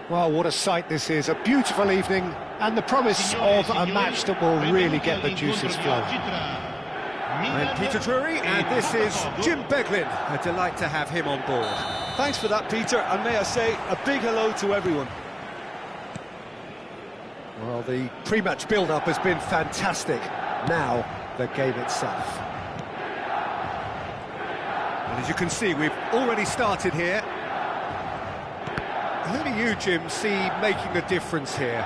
Well, what a sight this is. A beautiful evening and the promise of a match that will really get the juices flowing. I'm Peter Drury, and this is Jim Beglin. A delight to have him on board. Thanks for that, Peter, and may I say a big hello to everyone. Well, the pre-match build-up has been fantastic. Now, the game itself. And as you can see, we've already started here. Who do you, Jim, see making a difference here?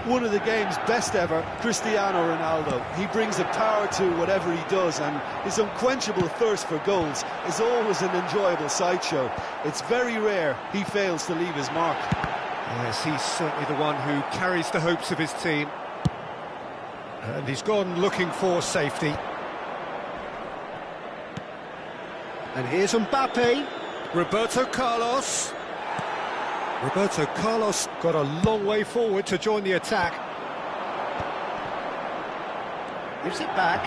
One of the game's best ever, Cristiano Ronaldo. He brings a power to whatever he does, and his unquenchable thirst for goals is always an enjoyable sideshow. It's very rare he fails to leave his mark. Yes, he's certainly the one who carries the hopes of his team. And he's gone looking for safety. And here's Mbappe. Roberto Carlos. Roberto Carlos got a long way forward to join the attack. Gives it back.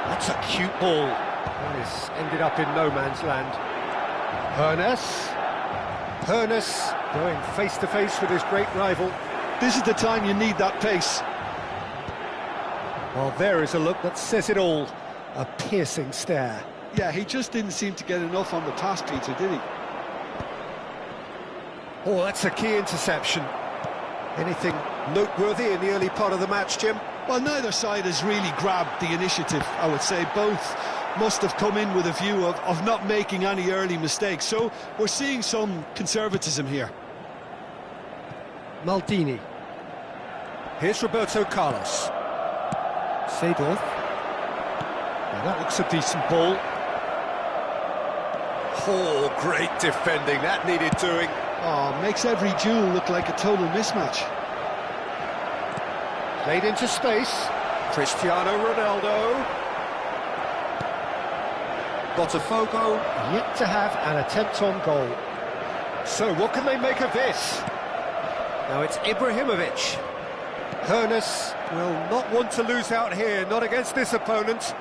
That's a cute ball. This ended up in no man's land. Hoeneß going face-to-face with his great rival. This is the time you need that pace. Well, there is a look that says it all. A piercing stare. Yeah, he just didn't seem to get enough on the pass, Peter, did he? Oh, that's a key interception. Anything noteworthy in the early part of the match, Jim? Well, neither side has really grabbed the initiative, I would say. Both must have come in with a view of not making any early mistakes. So we're seeing some conservatism here. Maldini. Here's Roberto Carlos. Seedorf. Now that looks a decent ball. Oh, great defending, that needed doing. Oh, makes every duel look like a total mismatch. Played into space. Cristiano Ronaldo. Botafogo. Yet to have an attempt on goal. So what can they make of this? Now it's Ibrahimovic. Hoeneß will not want to lose out here, not against this opponent.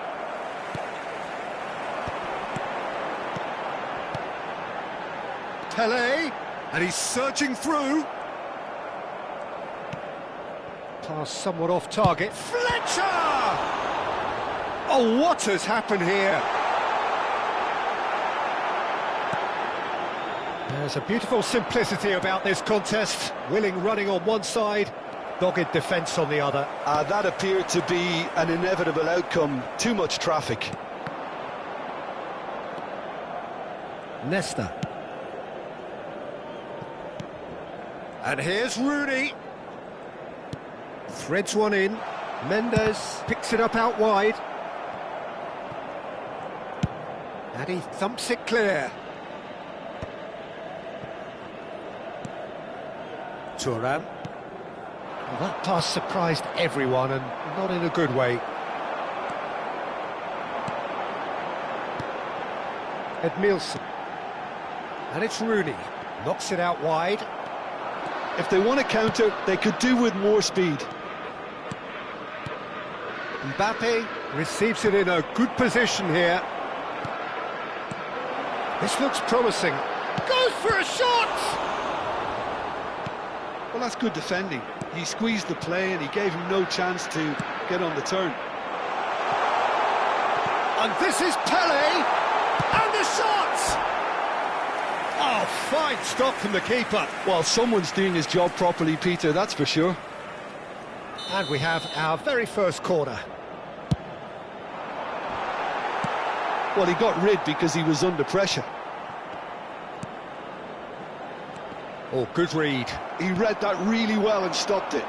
Pele, and he's surging through. Pass somewhat off target. Fletcher! Oh, what has happened here? There's a beautiful simplicity about this contest. Willing running on one side, dogged defence on the other. That appeared to be an inevitable outcome. Too much traffic. Nesta. And here's Rooney. Threads one in. Mendes picks it up out wide. And he thumps it clear. Thuram. Well, that pass surprised everyone, and not in a good way. Edmilson. And it's Rooney. Knocks it out wide. If they want to counter, they could do with more speed. Mbappe receives it in a good position here. This looks promising. Goes for a shot! Well, that's good defending. He squeezed the play and he gave him no chance to get on the turn. And this is Pele! And the shot! Oh, fine stop from the keeper. Well, someone's doing his job properly, Peter, that's for sure. And we have our very first corner. Well, he got rid because he was under pressure. Oh, good read. He read that really well and stopped it.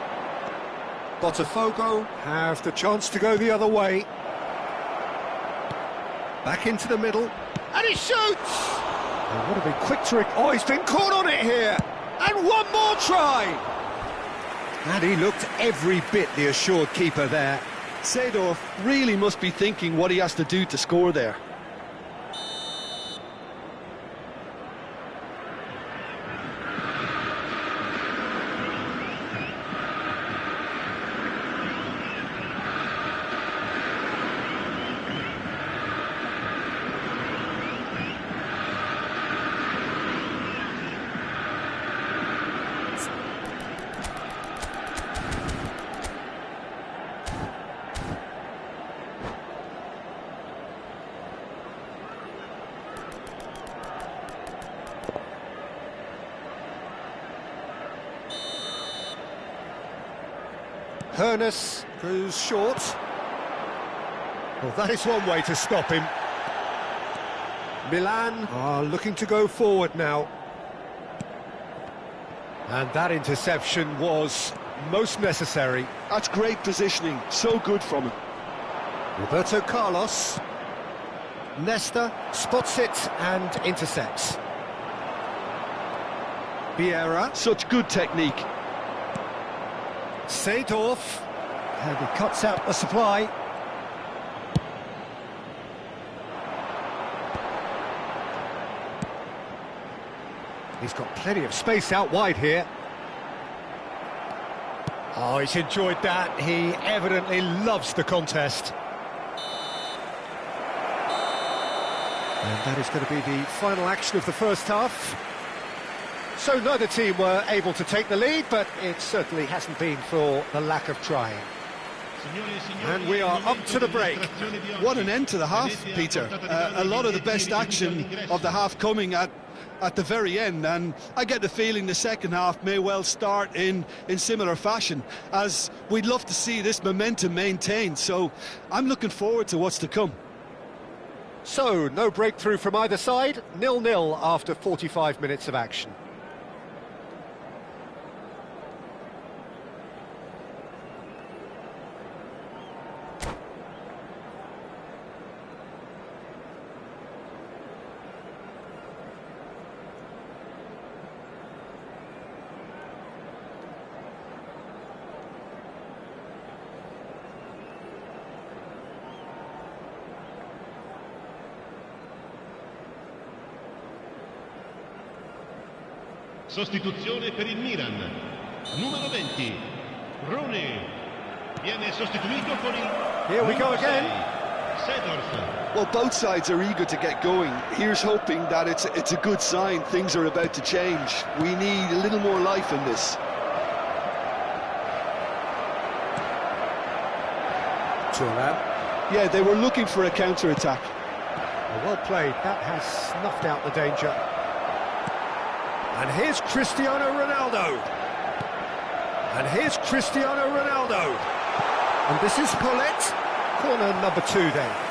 Botafogo have the chance to go the other way. Back into the middle. And he shoots! Oh, would have been quick to... Oh, he's been caught on it here! And one more try! And he looked every bit the assured keeper there. Seedorf really must be thinking what he has to do to score there. Hernus goes short. Well, that is one way to stop him. Milan are looking to go forward now. And that interception was most necessary. That's great positioning, so good from him. Roberto Carlos. Nesta spots it and intercepts. Vieira. Such good technique. Seedorf, and he cuts out the supply. He's got plenty of space out wide here. Oh, he's enjoyed that. He evidently loves the contest. And that is going to be the final action of the first half. So neither team were able to take the lead, but it certainly hasn't been for the lack of trying. And we are up to the break. What an end to the half, Peter. A lot of the best action of the half coming at the very end, and I get the feeling the second half may well start in similar fashion, as we'd love to see this momentum maintained. So I'm looking forward to what's to come. So, no breakthrough from either side, 0-0 after 45 minutes of action. Sostituzione per il Milan. Numero 20, Rooney. Viene sostituito con il... Here we go again. Seedorf. Well, both sides are eager to get going. Here's hoping that it's a good sign. Things are about to change. We need a little more life in this. Thuram. Yeah, they were looking for a counter-attack. Well played. That has snuffed out the danger. And here's Cristiano Ronaldo. And here's Cristiano Ronaldo. And this is Gullit. Corner number 2 then.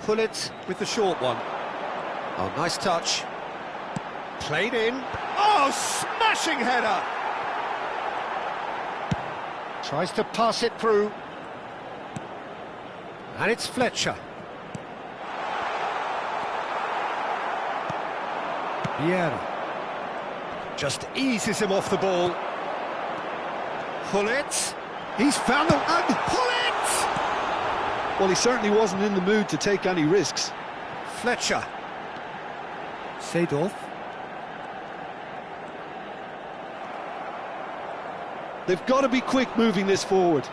Gullit with the short one. Oh, nice touch. Played in. Oh, smashing header! Tries to pass it through. And it's Fletcher. Vieira. Just eases him off the ball. Gullit. He's found the... And Gullit! Well, he certainly wasn't in the mood to take any risks. Fletcher. Seedorf. They've got to be quick moving this forward.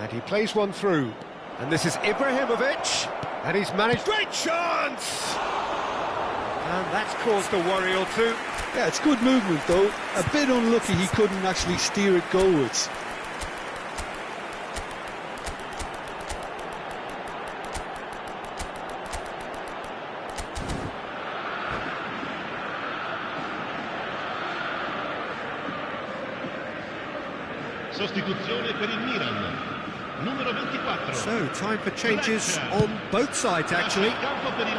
And he plays one through. And this is Ibrahimovic. And he's managed... Great chance! And that's caused a worry or two. Yeah, it's good movement, though. A bit unlucky he couldn't actually steer it goalwards. Sostituzione per il Milan. Numero 24. So, time for changes on both sides, actually. Campo per il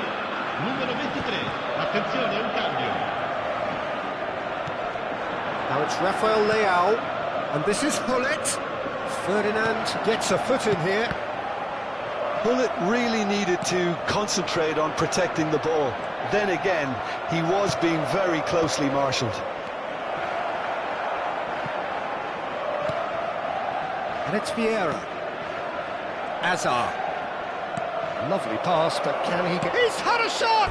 numero 23. Attenzione, un cambio. Now it's Rafael Leao. And this is Gullit. Ferdinand gets a foot in here. Gullit really needed to concentrate on protecting the ball. Then again, he was being very closely marshalled. And it's Vieira. Azar. Lovely pass, but can he get... He's had a shot!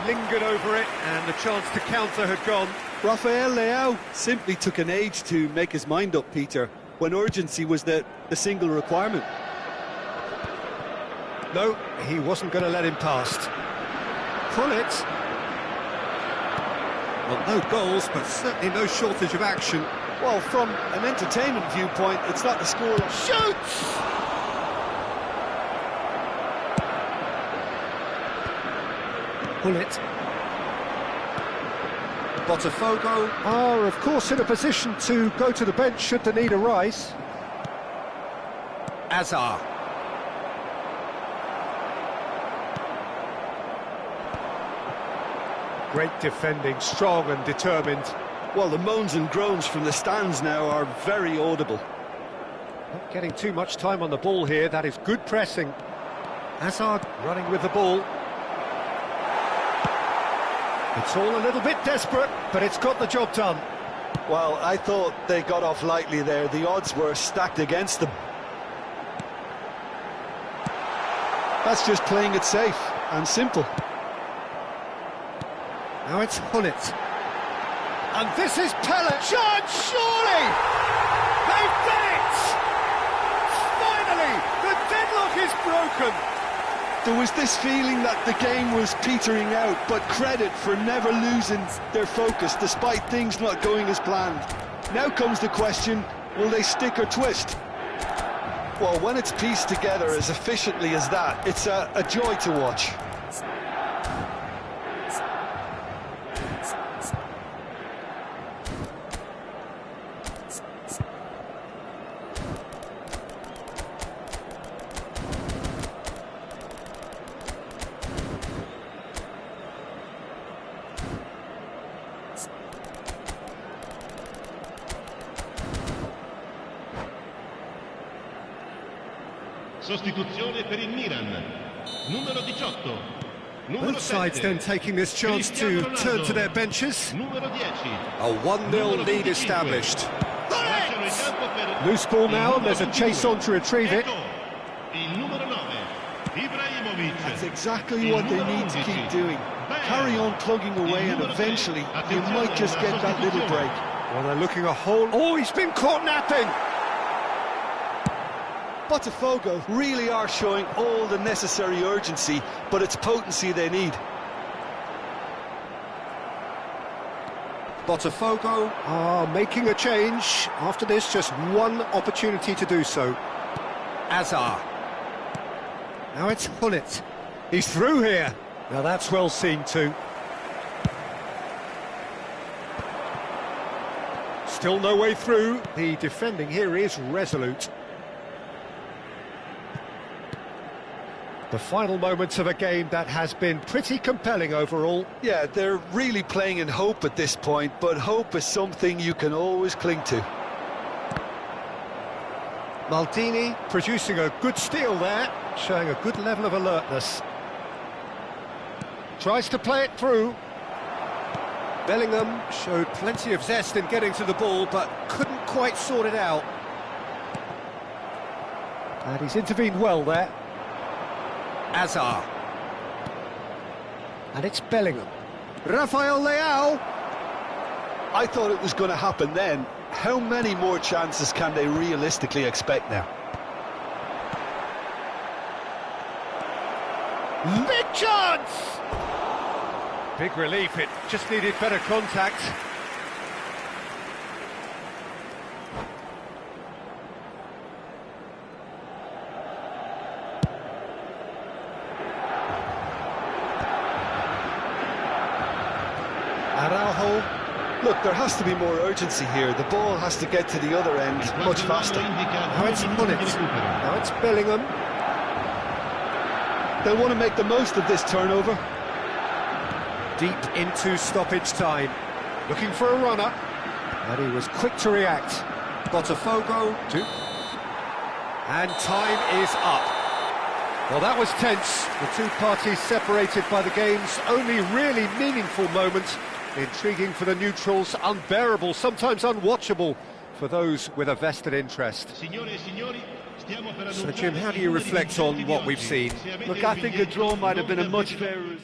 Lingered over it, and the chance to counter had gone. Rafael Leao simply took an age to make his mind up, Peter, when urgency was the single requirement. No, he wasn't going to let him past. Gullit. Well, no goals, but certainly no shortage of action. Well, from an entertainment viewpoint, it's not the score. Shoots! Gullit. Botafogo are, of course, in a position to go to the bench should the need arise. Azar. Great defending, strong and determined. Well, the moans and groans from the stands now are very audible. Not getting too much time on the ball here, that is good pressing. Hazard running with the ball. It's all a little bit desperate, but it's got the job done. Well, I thought they got off lightly there. The odds were stacked against them. That's just playing it safe and simple. Now it's Gullit. And this is Pellet. Chance, surely! They've done it! Finally, the deadlock is broken. There was this feeling that the game was petering out, but credit for never losing their focus despite things not going as planned. Now comes the question, will they stick or twist? Well, when it's pieced together as efficiently as that, it's a joy to watch. Sostituzione per il Milan. Numero 18. Numero Both sides 7. then taking this chance to turn to their benches. Numero 10. A 1-0 lead established. Loose ball now, and there's a chase on to retrieve it. Il numero 9. Ibrahimovic. That's exactly what they need to keep doing. Carry on plugging away and eventually you might just get that little break. Well, they're looking a hole. Oh, he's been caught napping. Botafogo really are showing all the necessary urgency, but it's potency they need. Botafogo. Making a change. After this, just one opportunity to do so. Azar. Now it's Nhat. He's through here. Now that's well seen too. Still no way through. The defending here is resolute. The final moments of a game that has been pretty compelling overall. Yeah, they're really playing in hope at this point, but hope is something you can always cling to. Maldini producing a good steal there, showing a good level of alertness. Tries to play it through. Bellingham showed plenty of zest in getting to the ball, but couldn't quite sort it out. And he's intervened well there. Azar. And it's Bellingham. Rafael Leao. I thought it was going to happen then. How many more chances can they realistically expect now? Big chance! Big relief, it just needed better contact. Araujo. Look, there has to be more urgency here. The ball has to get to the other end much faster. Now it's Nhat. Now it's Bellingham. They'll want to make the most of this turnover. Deep into stoppage time. Looking for a runner. And he was quick to react. Botafogo. And time is up. Well, that was tense. The two parties separated by the game's only really meaningful moment. Intriguing for the neutrals, unbearable, sometimes unwatchable for those with a vested interest. So, Jim, how do you reflect on what we've seen? Look, I think a draw might have been a much fairer result.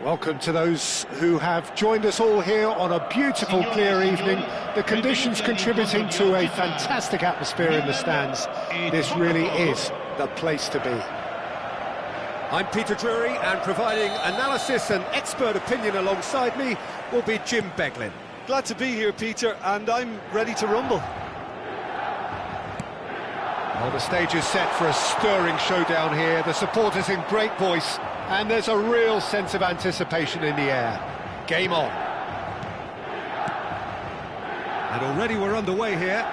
Welcome to those who have joined us all here on a beautiful, clear evening. The conditions contributing to a fantastic atmosphere in the stands. This really is the place to be. I'm Peter Drury, and providing analysis and expert opinion alongside me will be Jim Beglin. Glad to be here, Peter, and I'm ready to rumble. Well, the stage is set for a stirring showdown here. The supporters in great voice, and there's a real sense of anticipation in the air. Game on. And already we're underway here.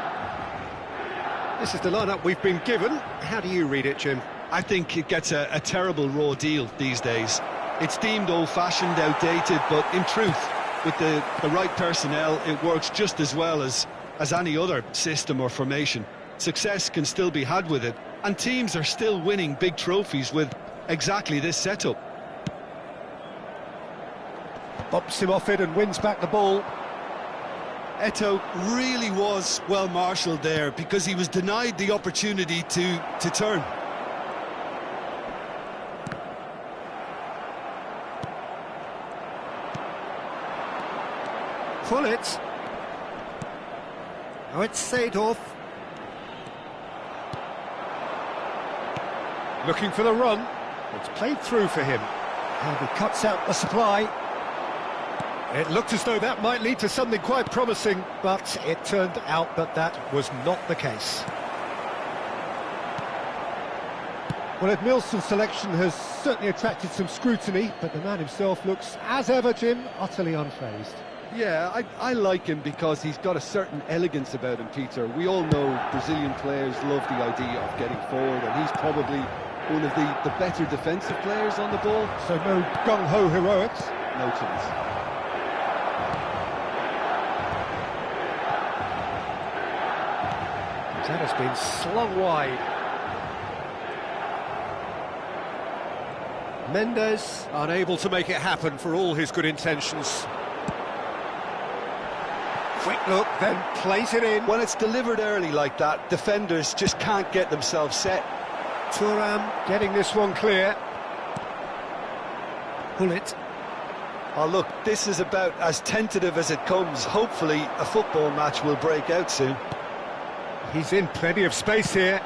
This is the lineup we've been given. How do you read it, Jim? I think it gets a terrible raw deal these days. It's deemed old-fashioned, outdated, but in truth, with the right personnel, it works just as well as any other system or formation. Success can still be had with it, and teams are still winning big trophies with exactly this setup. Bumps him off it and wins back the ball. Eto'o really was well marshalled there because he was denied the opportunity to turn. Pull it. Now it's Seedorf. Looking for the run. It's played through for him. And he cuts out the supply. It looked as though that might lead to something quite promising, but it turned out that that was not the case. Well, Edmilson's selection has certainly attracted some scrutiny, but the man himself looks, as ever, Jim, utterly unfazed. Yeah, I like him because he's got a certain elegance about him, Peter. We all know Brazilian players love the idea of getting forward, and he's probably one of the better defensive players on the ball. So no gung-ho heroics. No chance. That has been slung wide. Mendes Unable to make it happen for all his good intentions. quick look, then plays it in. When it's delivered early like that, defenders just can't get themselves set. Thuram getting this one clear. Pull it. Oh, look, this is about as tentative as it comes. Hopefully, a football match will break out soon. He's in plenty of space here.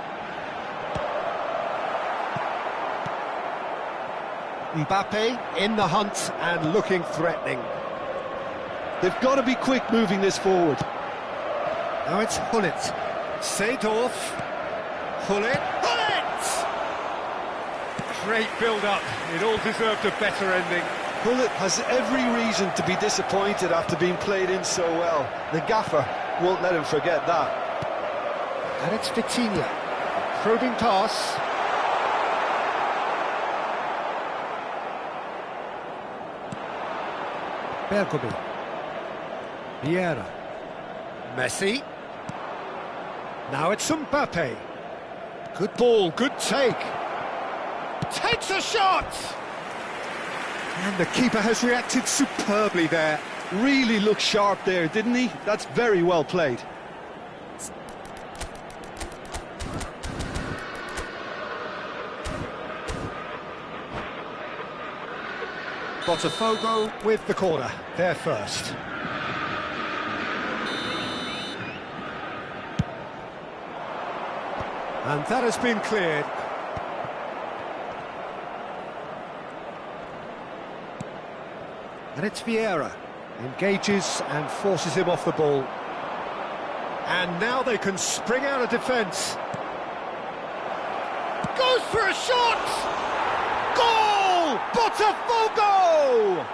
Mbappe in the hunt and looking threatening. They've got to be quick moving this forward. Now it's Hullet. Seedorf. Hullet. Hullet! Great build-up. It all deserved a better ending. Hullet has every reason to be disappointed after being played in so well. The gaffer won't let him forget that. And it's Vitinha. Probing pass. Bergomi. Vieira. Messi. Now it's Mbappe. Good ball, good take. Takes a shot! And the keeper has reacted superbly there. Really looked sharp there, didn't he? That's very well played. Botafogo with the corner, there first. And that has been cleared. And it's Vieira. Engages and forces him off the ball. And now they can spring out of defence. Goes for a shot! Goal! Botafogo!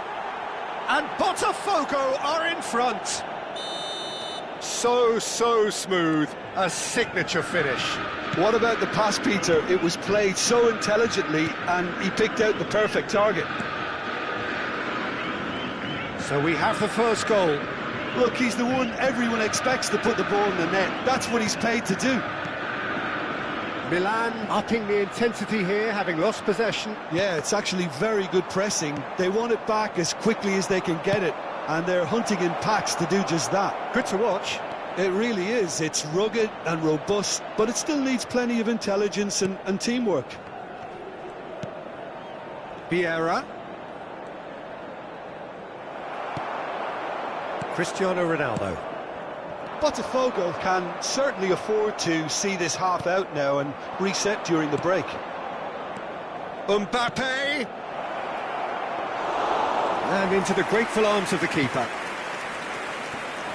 And Botafogo are in front. So smooth. A signature finish. What about the pass, Peter? It was played so intelligently and he picked out the perfect target. So we have the first goal. Look, he's the one everyone expects to put the ball in the net. That's what he's paid to do. Milan upping the intensity here, having lost possession. Yeah, it's actually very good pressing. They want it back as quickly as they can get it, and they're hunting in packs to do just that. Good to watch. It really is. It's rugged and robust, but it still needs plenty of intelligence and teamwork. Vieira. Cristiano Ronaldo. Botafogo can certainly afford to see this half out now and reset during the break. Mbappe! And into the grateful arms of the keeper.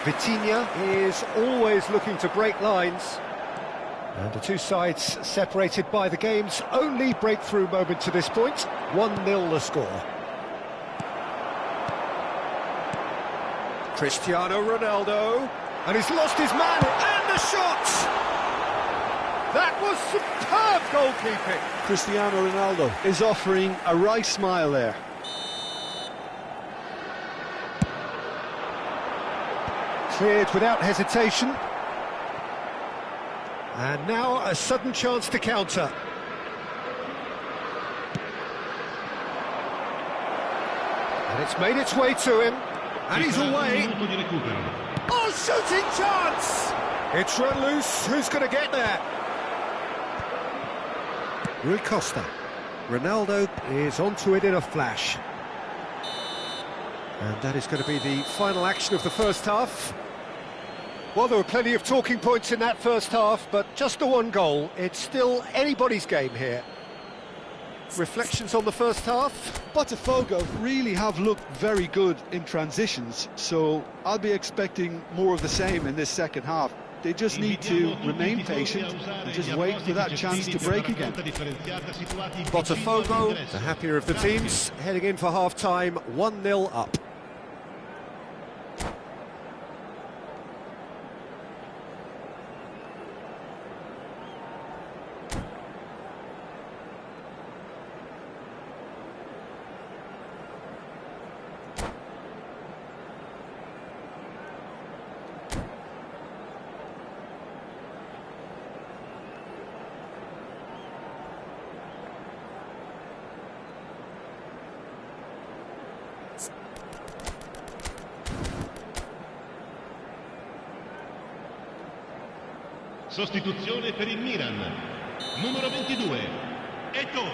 Vitinha is always looking to break lines. And the two sides separated by the game's only breakthrough moment to this point. 1-0 the score. Cristiano Ronaldo. And he's lost his man, and the shot! That was superb goalkeeping. Cristiano Ronaldo is offering a wry smile there. Cleared without hesitation. And now a sudden chance to counter. And it's made its way to him. And he's away. Oh, shooting chance! It's run loose. Who's going to get there? Rui Costa. Ronaldo is onto it in a flash. And that is going to be the final action of the first half. Well, there were plenty of talking points in that first half, but just the one goal. It's still anybody's game here. Reflections on the first half? Botafogo really have looked very good in transitions, so I'll be expecting more of the same in this second half. They just need to remain patient and just wait for that chance to break again. Botafogo, the happier of the teams, heading in for half-time, 1-0 up. Sostituzione per il Milan. Numero 22, Eto'o.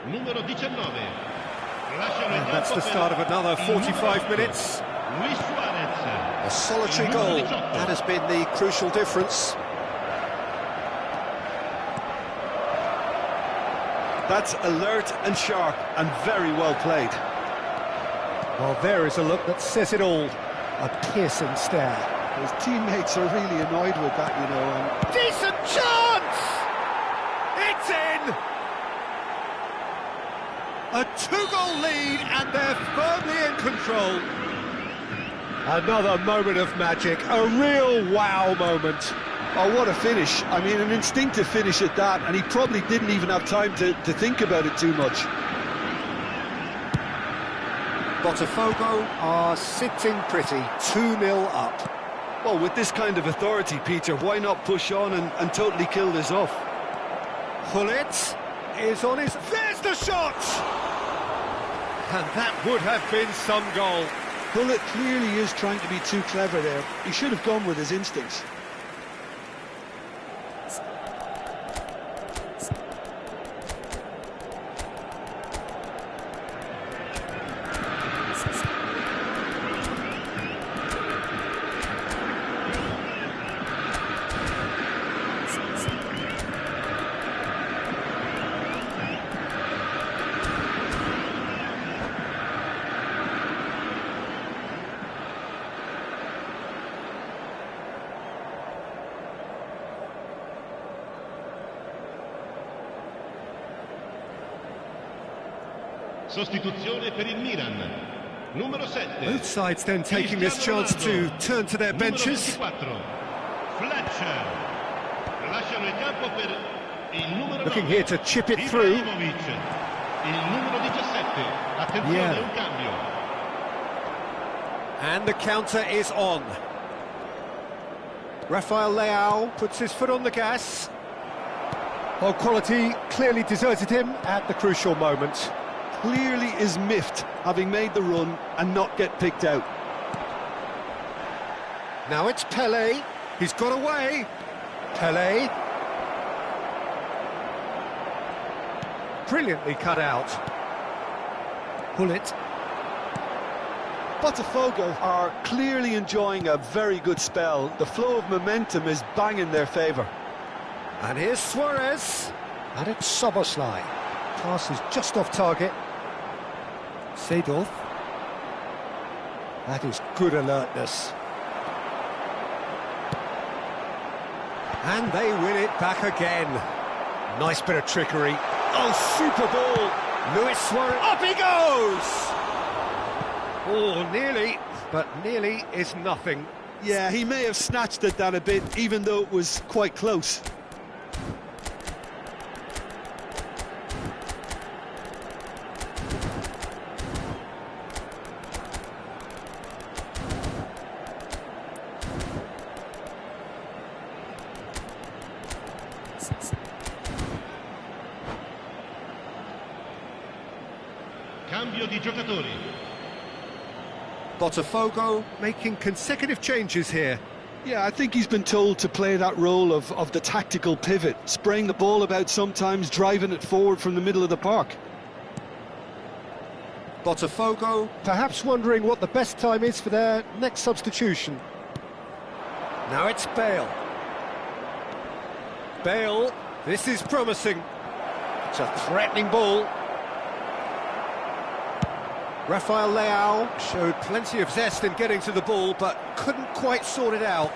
Numero 19. And that's the start of another 45 minutes. Luis Suarez. A solitary goal. That has been the crucial difference. That's alert and sharp and very well played. Well, there is a look that says it all. A piercing stare. His teammates are really annoyed with that, you know. And Decent chance! It's in! A two-goal lead, and they're firmly in control. Another moment of magic, a real wow moment. oh, what a finish. I mean, an instinctive finish at that, and he probably didn't even have time to think about it too much. Botafogo are sitting pretty, 2-0 up. Well, with this kind of authority, Peter, why not push on and totally kill this off? Gullit is on his... There's the shot! And that would have been some goal. Gullit clearly is trying to be too clever there. He should have gone with his instincts. Sostituzione per il Milan. Numero 7. Both sides then taking this chance to turn to their benches. Fletcher. Lasciano il campo per il numero Looking 9. here to chip it through. Il numero 17. Attenzione, un cambio. And the counter is on. Rafael Leao puts his foot on the gas. Well, quality clearly deserted him at the crucial moment. Clearly is miffed, having made the run and not get picked out. Now it's Pelé. He's got away. Pelé. Brilliantly cut out. Gullit. Botafogo are clearly enjoying a very good spell. The flow of momentum is bang in their favour. And here's Suarez. And it's Szoboszlai. Pass is just off target. Seedorf. That is good alertness. And they win it back again. Nice bit of trickery. Oh, super ball. Luis Suarez. Up he goes! Oh, nearly, but nearly is nothing. Yeah, he may have snatched it down a bit, even though it was quite close. Cambio di giocatori. Botafogo making consecutive changes here. Yeah, I think he's been told to play that role of the tactical pivot, spraying the ball about sometimes, driving it forward from the middle of the park. Botafogo perhaps wondering what the best time is for their next substitution. Now it's Bale. Bale, this is promising. It's a threatening ball. Rafael Leao showed plenty of zest in getting to the ball, but couldn't quite sort it out.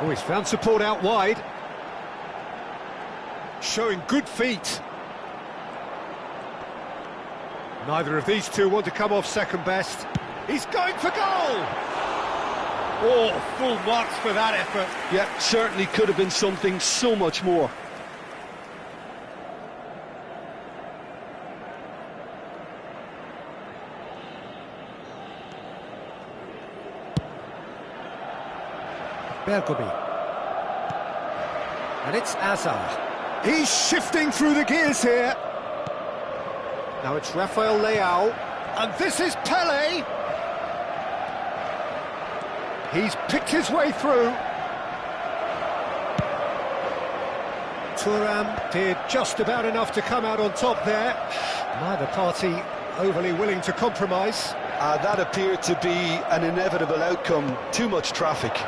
Oh, he's found support out wide. Showing good feet. Neither of these two want to come off second best. He's going for goal! Oh, full marks for that effort. Yeah, certainly could have been something so much more. Bergomi. And it's Azar. He's shifting through the gears here. Now it's Rafael Leao. And this is Pele. He's picked his way through. Thuram did just about enough to come out on top there. Neither party overly willing to compromise. That appeared to be an inevitable outcome. Too much traffic.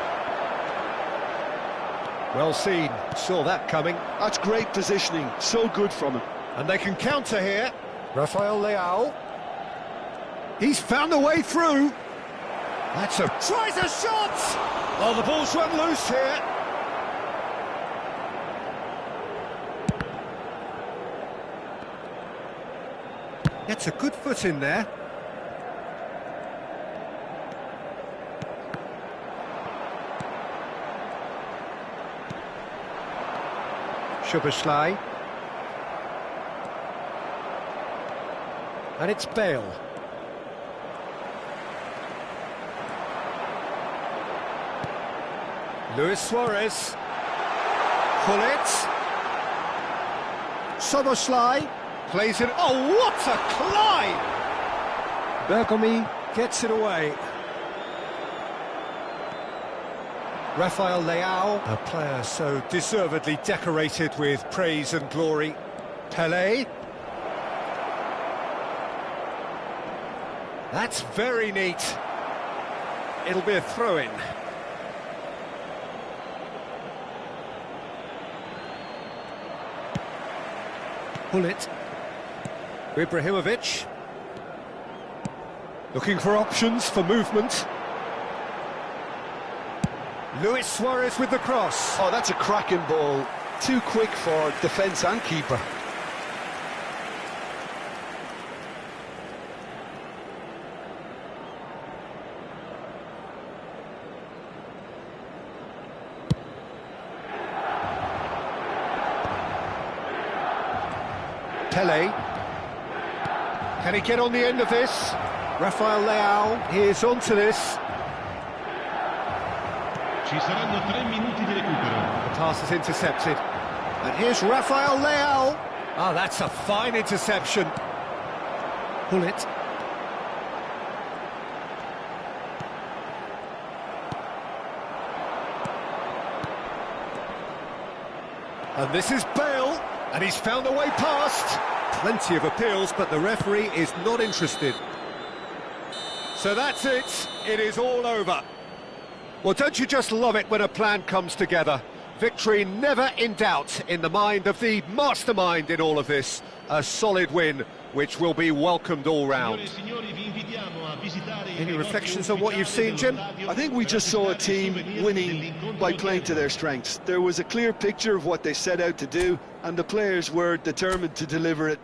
Well seen, saw that coming. That's great positioning, so good from him. And they can counter here. Rafael Leao. He's found a way through. That's a... Tries a shot! Oh, the ball's run loose here. Gets a good foot in there. Szoboszlai. And it's Bale. Luis Suarez. Gullit. Szoboszlai plays it. Oh, what a climb! Bergomi gets it away. Rafael Leao, a player so deservedly decorated with praise and glory. Pele. That's very neat. It'll be a throw-in. Gullit. Ibrahimovic. Looking for options for movement. Luis Suarez with the cross. Oh, that's a cracking ball. Too quick for defence and keeper. Pele. Can he get on the end of this? Rafael Leao is onto this. Ci saranno 3 minuti di recupero. The pass is intercepted. And here's Rafael Leao. Oh, that's a fine interception. Gullit. And this is Bale. And he's found a way past. Plenty of appeals, but the referee is not interested. So that's it. It is all over. Well, don't you just love it when a plan comes together? Victory never in doubt in the mind of the mastermind in all of this. A solid win, which will be welcomed all round. Any reflections on what you've seen, Jim? I think we just saw a team winning by playing to their strengths. There was a clear picture of what they set out to do, and the players were determined to deliver it.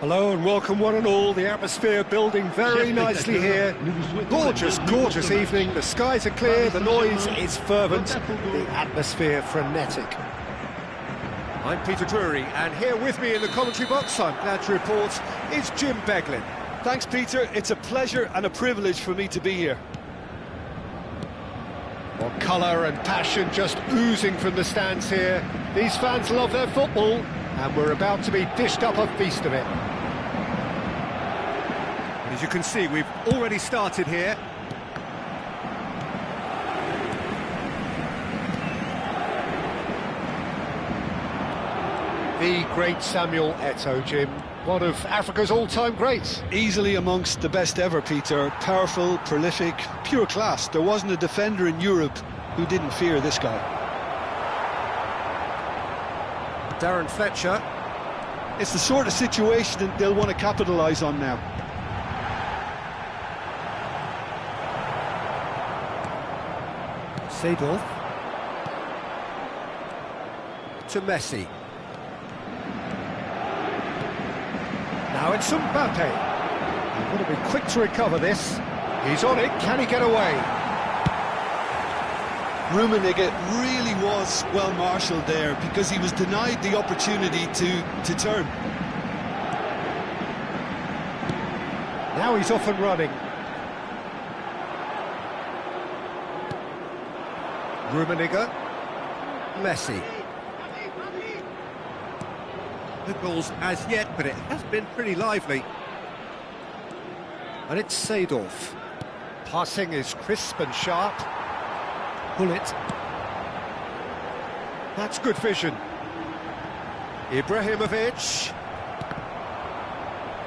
Hello and welcome one and all. The atmosphere building very nicely here. Gorgeous, gorgeous evening. The skies are clear, the noise is fervent, the atmosphere frenetic. I'm Peter Drury, and here with me in the commentary box, I'm glad to report, is Jim Beglin. Thanks, Peter. It's a pleasure and a privilege for me to be here. Well, colour and passion just oozing from the stands here. These fans love their football, and we're about to be dished up a feast of it. As you can see, we've already started here. The great Samuel Eto'o, Jim. One of Africa's all-time greats. Easily amongst the best ever, Peter. Powerful, prolific, pure class. There wasn't a defender in Europe who didn't fear this guy. Darren Fletcher. It's the sort of situation that they'll want to capitalise on now. Seedorf. to Messi. Now it's Mbappe. He's got to be quick to recover this. He's on it, can he get away? Rummenigge really was well marshalled there because he was denied the opportunity to turn. Now he's off and running. Rummenigge, Messi. No goals as yet, but it has been pretty lively. And it's Seedorf. Passing is crisp and sharp. Bullet. That's good vision. Ibrahimovic.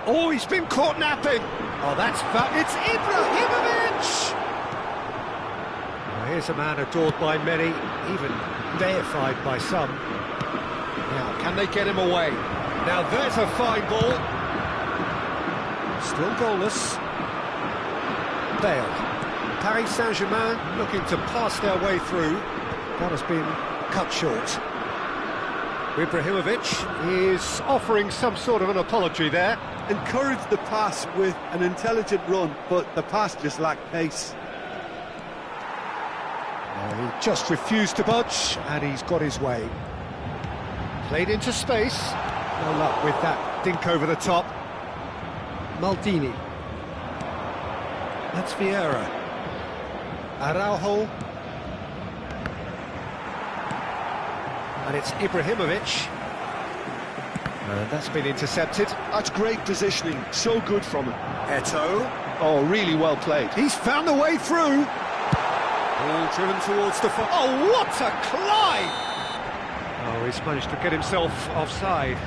Oh, he's been caught napping. Oh, that's it's Ibrahimovic! Well, here's a man adored by many, even deified by some. Now, can they get him away? Now, there's a fine ball. Still goalless. Bale. Paris Saint-Germain looking to pass their way through. That has been cut short. Ibrahimovic is offering some sort of an apology there. Encouraged the pass with an intelligent run, but the pass just lacked pace. He just refused to budge, and he's got his way. Played into space. No luck with that dink over the top. Maldini. That's Vieira. Araujo. And it's Ibrahimovic. And that's been intercepted. That's great positioning, so good from him. Eto'o. Oh, really well played. He's found the way through. Ball driven towards the... Oh, what a climb! Oh, he's managed to get himself offside.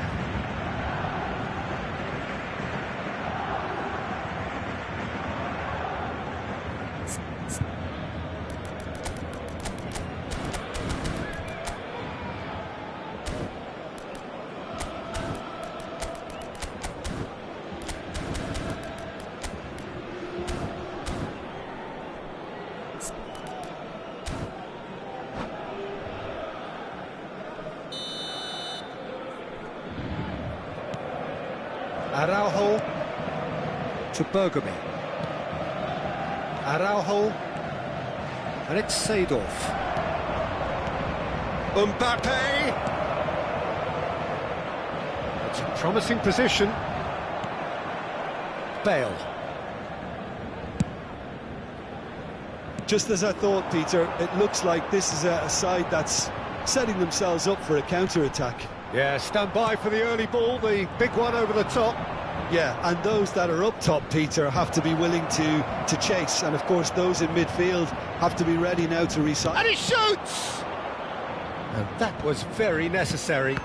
Araujo to Bergame. Araujo, and it's Seedorf. Mbappe! It's a promising position. Bale. Just as I thought, Peter, it looks like this is a side that's setting themselves up for a counter-attack. Yeah, stand by for the early ball, the big one over the top. Yeah, and those that are up top, Peter, have to be willing to chase. And, of course, those in midfield have to be ready now to recycle. And he shoots! And that was very necessary.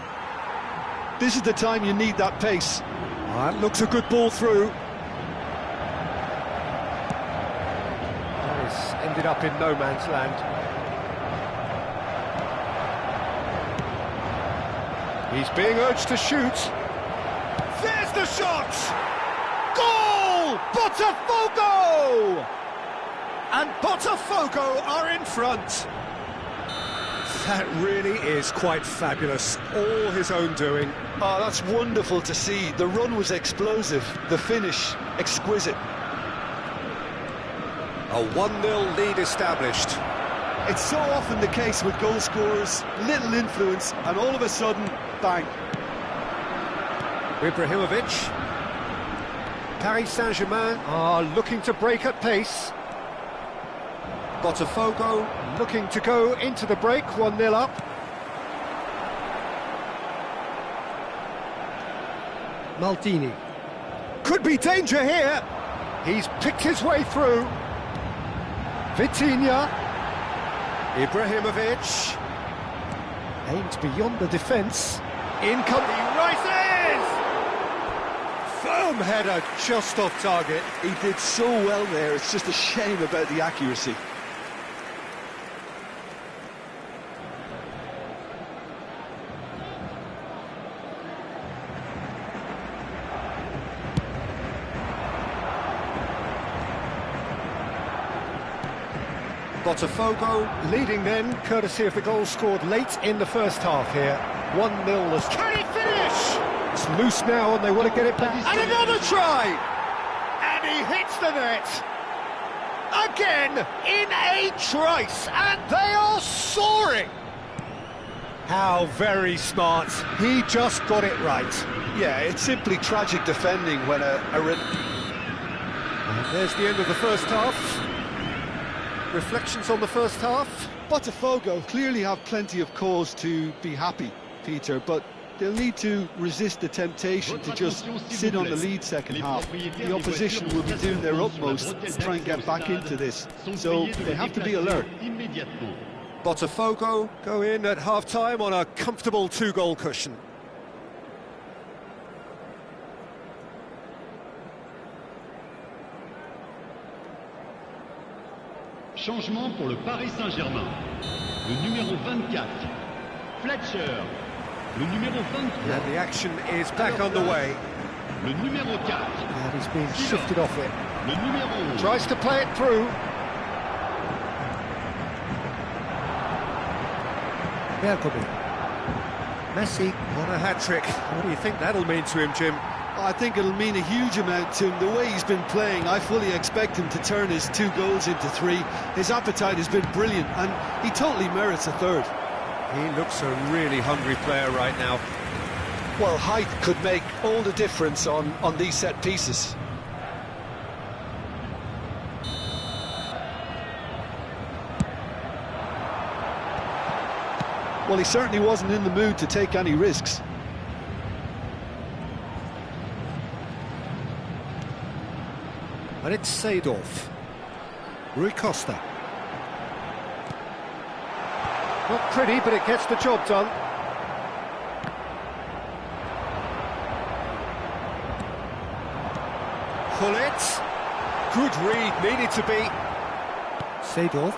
This is the time you need that pace. That looks a good ball through. Paris ended up in no man's land. He's being urged to shoot. There's the shot! Goal! Botafogo! And Botafogo are in front. That really is quite fabulous. All his own doing. Oh, that's wonderful to see. The run was explosive, the finish exquisite. A 1-0 lead established. It's so often the case with goal scorers, little influence, and all of a sudden, bang. Ibrahimovic. Paris Saint-Germain are looking to break at pace. Botafogo looking to go into the break, 1-0 up. Maldini. Could be danger here. He's picked his way through. Vitinha. Ibrahimovic. Aimed beyond the defence. In comes... He rises! Firm header just off target. He did so well there, it's just a shame about the accuracy. Botafogo leading then, courtesy of the goal scored late in the first half here. 1-0. Can he finish? It's loose now and they want to get it back. And another try! And he hits the net. Again, in a trice, and they are soaring! How very smart. He just got it right. Yeah, it's simply tragic defending when And there's the end of the first half. Reflections on the first half? Botafogo clearly have plenty of cause to be happy, Peter, but they'll need to resist the temptation to just sit on the lead second half. The opposition will be doing their utmost to try and get back into this, so they have to be alert. Botafogo go in at half-time on a comfortable 2-goal cushion. Changement pour le Paris Saint-Germain. Le numéro 24, Fletcher. Le numéro 23. And the action is back underway. Le numéro 4. And he's been shifted off it. Le numéro 11. Tries to play it through. Bergomi. Messi on a hat-trick. What do you think that'll mean to him, Jim? I think it'll mean a huge amount to him. The way he's been playing, I fully expect him to turn his 2 goals into 3. His appetite has been brilliant, and he totally merits a third. He looks a really hungry player right now. Well, height could make all the difference on these set pieces. Well, he certainly wasn't in the mood to take any risks. And it's Seedorf. Rui Costa. Not pretty, but it gets the job done. Hullet. Good read, needed to be. Seedorf.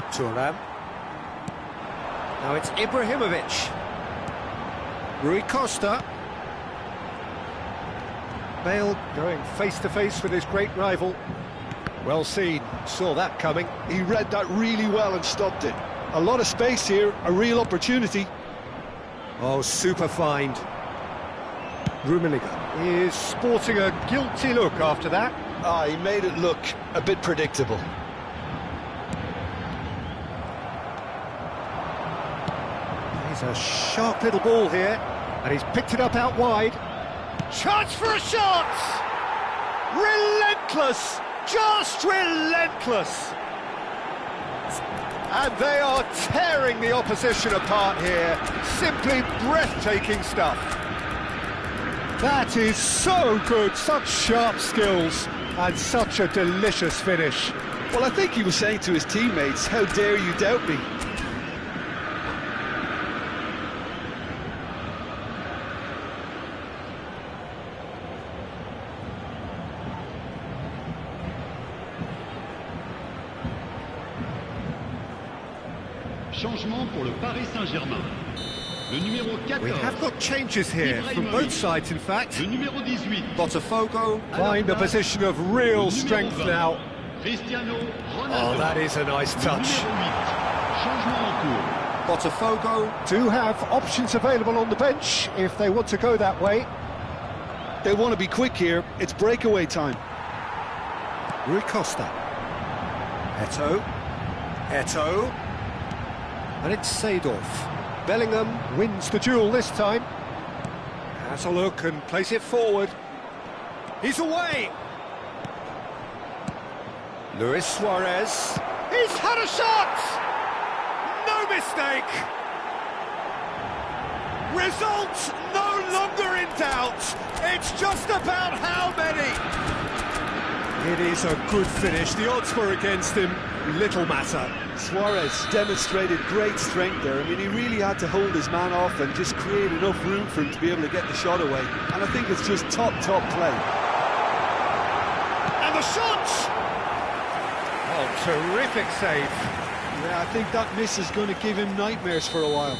Thuram. Now it's Ibrahimovic. Rui Costa. Bale going face-to-face with his great rival. Well seen, saw that coming. He read that really well and stopped it. A lot of space here, a real opportunity. Oh, super find. Rummenigge is sporting a guilty look after that. He made it look a bit predictable. He's a sharp little ball here, and he's picked it up out wide. Chance for a shot! Relentless! Just relentless! And they are tearing the opposition apart here. Simply breathtaking stuff. That is so good, such sharp skills, and such a delicious finish. Well, I think he was saying to his teammates, how dare you doubt me? Changement pour le Paris Saint-Germain. Le numéro 14. We have got changes here from both sides, in fact. Le numéro 18. Botafogo find a position of real strength now. Cristiano Ronaldo. Oh, that is a nice touch. Changement en cours. Botafogo do have options available on the bench if they want to go that way. They want to be quick here. It's breakaway time. Rui Costa. Eto'o. And it's Seedorf. Bellingham wins the duel this time. Has a look and plays it forward. He's away. Luis Suarez. He's had a shot! No mistake! Result no longer in doubt. It's just about how many. It is a good finish. The odds were against him. Little matter. Suarez demonstrated great strength there. I mean, he really had to hold his man off and just create enough room for him to be able to get the shot away. And I think it's just top play. And the shot! Oh, terrific save. Yeah, I think that miss is going to give him nightmares for a while.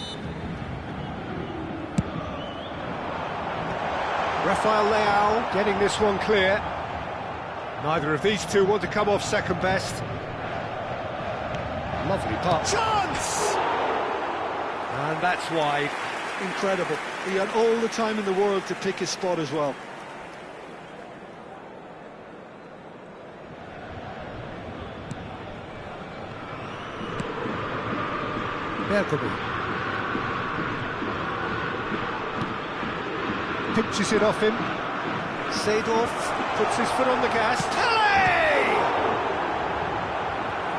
Rafael Leao getting this one clear. Neither of these two want to come off second best. Lovely pass. Chance! And that's wide. Incredible. He had all the time in the world to pick his spot as well. Berkobi pinches it off him. Seedorf puts his foot on the gas. Tele!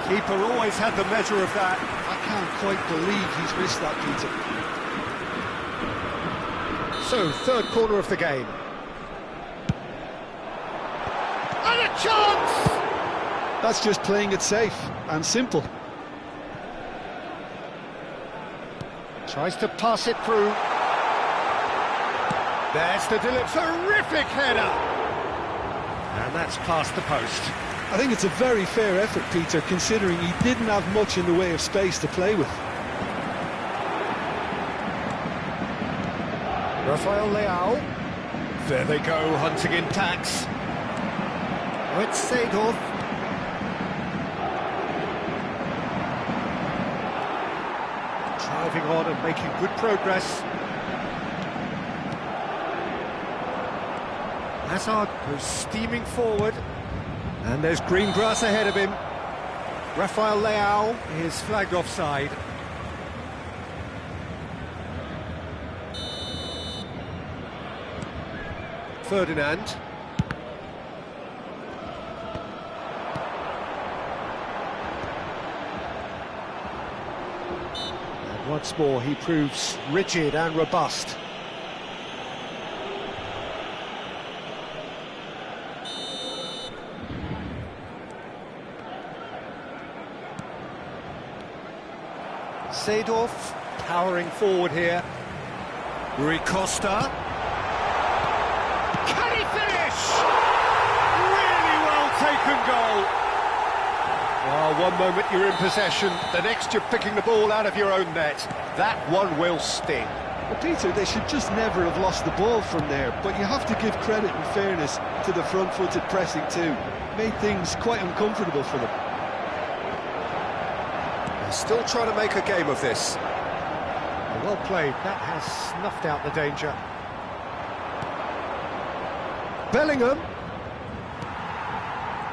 Keeper always had the measure of that. I can't quite believe he's missed that, Peter. So, third corner of the game. And a chance! That's just playing it safe and simple. Tries to pass it through. There's the terrific header! And that's past the post. I think it's a very fair effort, Peter, considering he didn't have much in the way of space to play with. Rafael Leao. There they go, hunting in tacks. Oh, it's Seedorf. Driving on and making good progress. Hazard goes steaming forward. And there's green grass ahead of him. Rafael Leao is flagged offside. Ferdinand. And once more he proves rigid and robust. Seedorf powering forward here. Rui Costa. Can he finish? Really well taken goal. Well, one moment you're in possession, the next you're picking the ball out of your own net. That one will sting. Well, Peter, they should just never have lost the ball from there, but you have to give credit and fairness to the front-footed pressing too. Made things quite uncomfortable for them. Still trying to make a game of this. Well played, that has snuffed out the danger. Bellingham.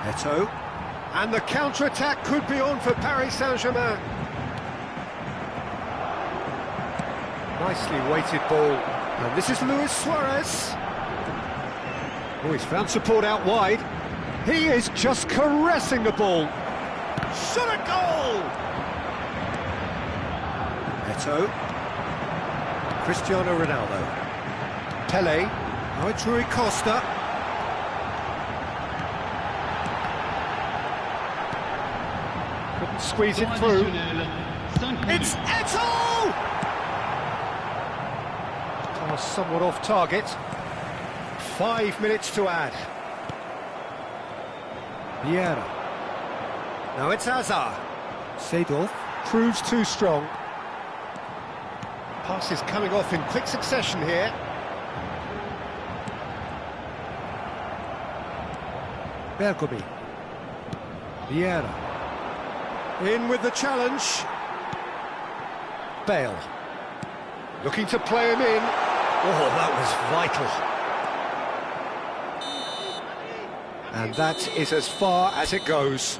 Eto'o. And the counter-attack could be on for Paris Saint-Germain. Nicely weighted ball. And this is Luis Suarez. Oh, he's found support out wide. He is just caressing the ball. Shot a goal! Eto'o. Cristiano Ronaldo. Pele. Now it's Rui Costa. Couldn't squeeze it through. It's Eto'o! Pass somewhat off target. 5 minutes to add. Vieira. Now it's Hazard. Seedorf proves too strong. Passes coming off in quick succession here. Berkobi. Vieira. In with the challenge. Bale. Looking to play him in. Oh, that was vital. And that is as far as it goes.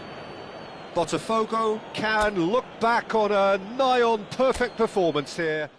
Botafogo can look back on a nigh-on perfect performance here.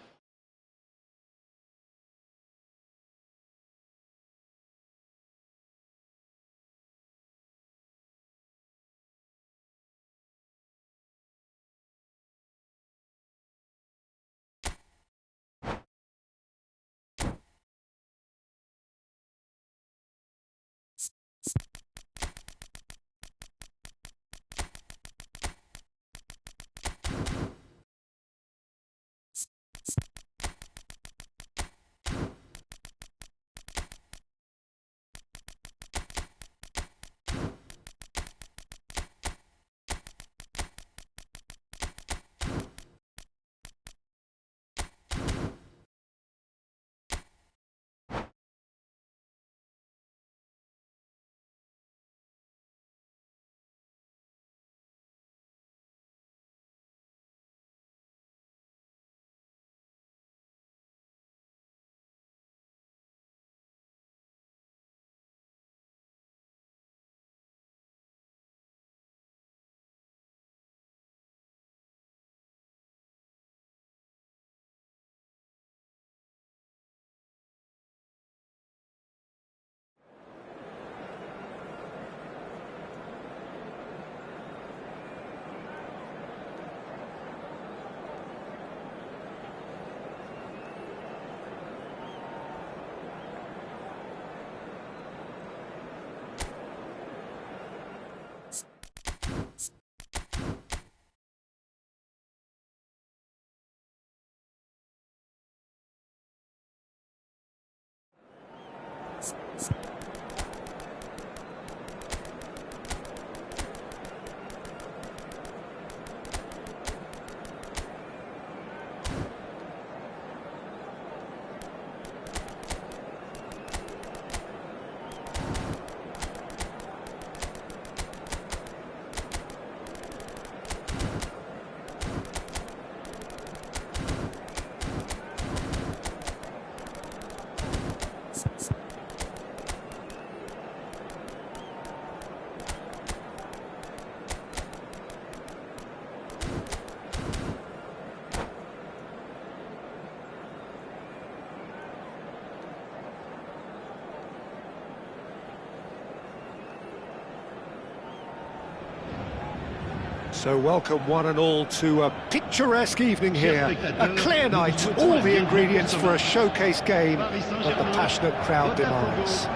So welcome one and all to a picturesque evening here, a clear night, all the ingredients for a showcase game that the passionate crowd demands.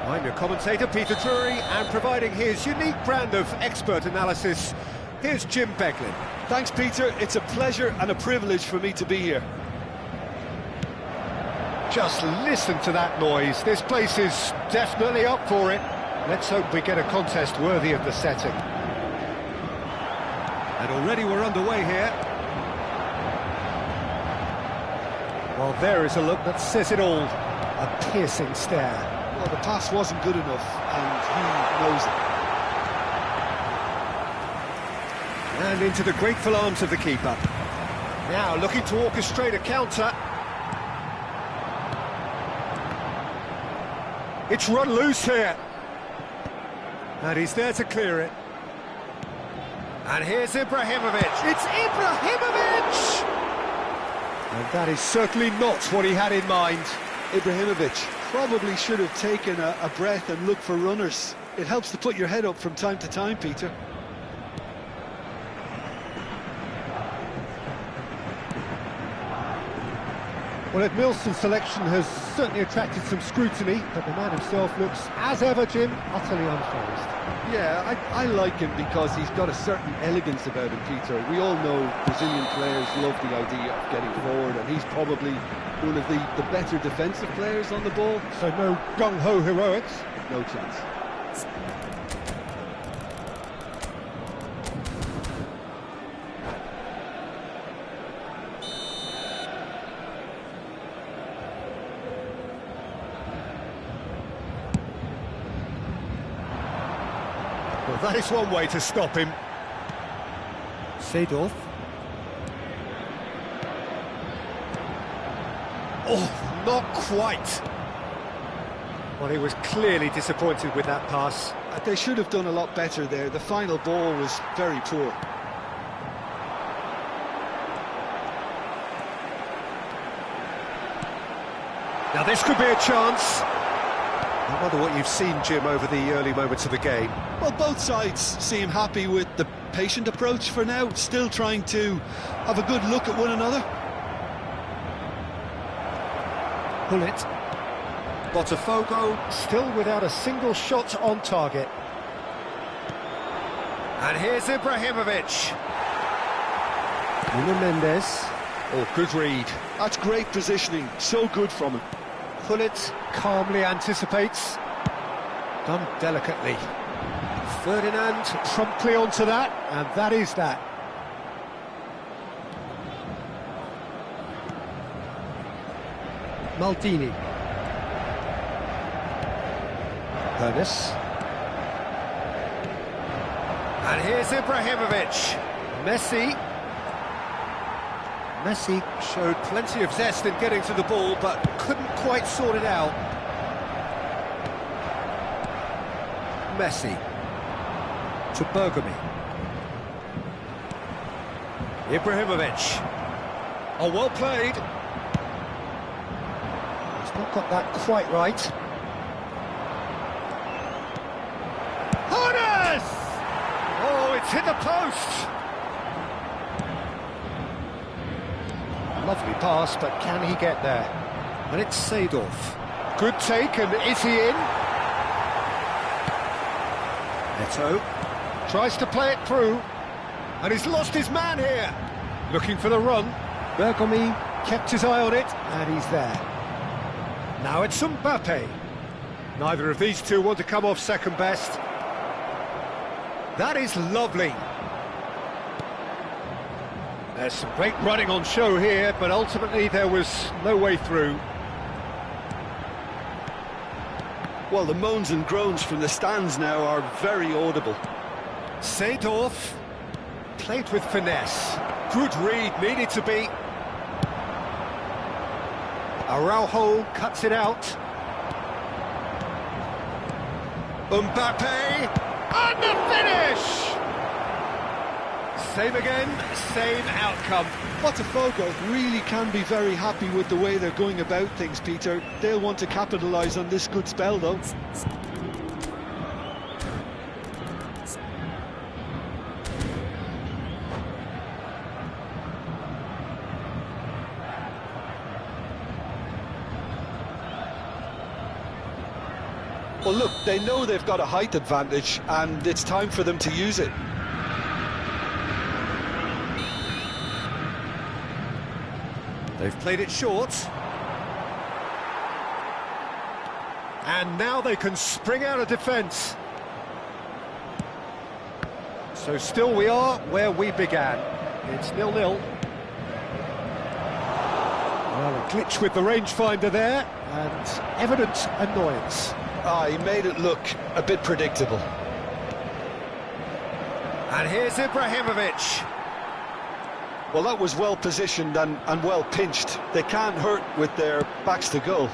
I'm your commentator, Peter Drury, and providing his unique brand of expert analysis, here's Jim Beglin. Thanks, Peter. It's a pleasure and a privilege for me to be here. Just listen to that noise. This place is definitely up for it. Let's hope we get a contest worthy of the setting. And already we're underway here. Well, there is a look that says it all. A piercing stare. Well, the pass wasn't good enough, and he knows it. And into the grateful arms of the keeper. Now looking to orchestrate a counter. It's run loose here. And he's there to clear it. And here's Ibrahimovic. It's Ibrahimovic! And that is certainly not what he had in mind. Ibrahimovic probably should have taken a breath and looked for runners. It helps to put your head up from time to time, Peter. Well, Edmilson's selection has certainly attracted some scrutiny, but the man himself looks, as ever, Jim, utterly unfazed. Yeah, I like him because he's got a certain elegance about him, Peter. We all know Brazilian players love the idea of getting forward, and he's probably one of the better defensive players on the ball. So no gung-ho heroics? No chance. Well, that is one way to stop him. Seedorf. Oh, not quite. Well, he was clearly disappointed with that pass. They should have done a lot better there. The final ball was very poor. Now this could be a chance. I wonder what you've seen, Jim, over the early moments of the game. Well, both sides seem happy with the patient approach for now, still trying to have a good look at one another. Pull it. Botafogo. Still without a single shot on target. And here's Ibrahimovic. Nuno Mendes. Oh, good read. That's great positioning, so good from him. Pullet calmly anticipates. Done delicately. Ferdinand promptly onto that, and that is that. Maldini. Pernis. And here's Ibrahimovic. Messi. Messi Showed plenty of zest in getting to the ball, but couldn't quite sort it out. Messi. to Bergamy. Ibrahimovic. Oh, well played. He's not got that quite right. Hornes! Oh, it's hit the post. Lovely pass, but can he get there? And it's Seedorf. Good take, and is he in? Neto tries to play it through, and he's lost his man here. Looking for the run. Bergamy kept his eye on it, and he's there. Now it's Mbappe. Neither of these two want to come off second best. That is lovely. There's some great running on show here, but ultimately there was no way through. Well, the moans and groans from the stands now are very audible. Seedorf played with finesse. Good read, needed to be. Araujo cuts it out. Mbappe, and the finish! Same again, same outcome. Botafogo really can be very happy with the way they're going about things, Peter. They'll want to capitalise on this good spell, though. Well, look, they know they've got a height advantage, and it's time for them to use it. They've played it short. And now they can spring out of defence. So still we are where we began. It's 0-0. Well, a glitch with the rangefinder there, and evident annoyance. He made it look a bit predictable. And here's Ibrahimovic. Well, that was well positioned and well pinched. They can't hurt with their backs to goal.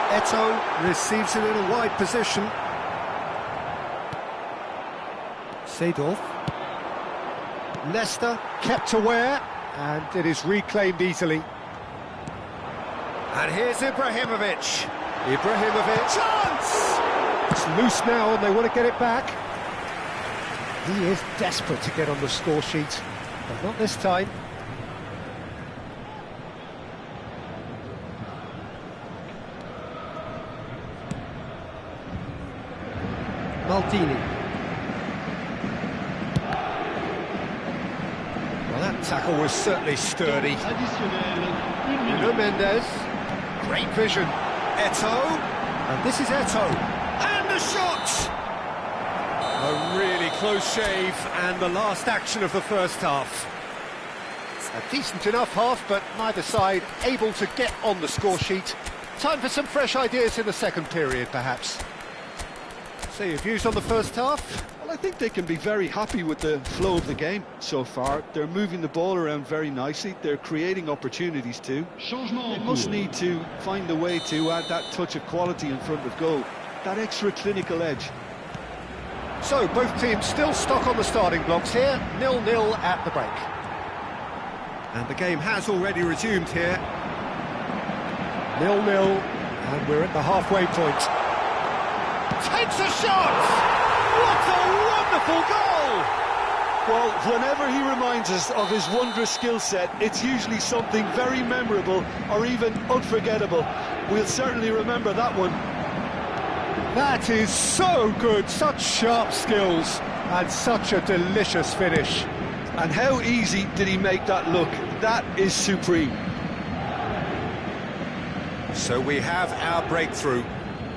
Eto'o receives it in a wide position. Seedorf. Leicester kept aware, and it is reclaimed easily. And here's Ibrahimovic. Ibrahimovic. Chance! It's loose now, and they want to get it back. He is desperate to get on the score sheet, but not this time. Maldini. Well, that tackle was certainly sturdy. Nuno Mendes. Great vision. Eto'o. And this is Eto'o. And the shot! A really close shave, and the last action of the first half. A decent enough half, but neither side able to get on the score sheet. Time for some fresh ideas in the second period, perhaps. So your views on the first half? Well, I think they can be very happy with the flow of the game so far. They're moving the ball around very nicely. They're creating opportunities too. They must need to find a way to add that touch of quality in front of goal, that extra clinical edge. So both teams still stuck on the starting blocks here, 0-0 at the break. And the game has already resumed here. 0-0, and we're at the halfway point. Takes a shot! What a wonderful goal! Well, whenever he reminds us of his wondrous skill set, it's usually something very memorable or even unforgettable. We'll certainly remember that one. That is so good, such sharp skills, and such a delicious finish. And how easy did he make that look? That is supreme. So we have our breakthrough.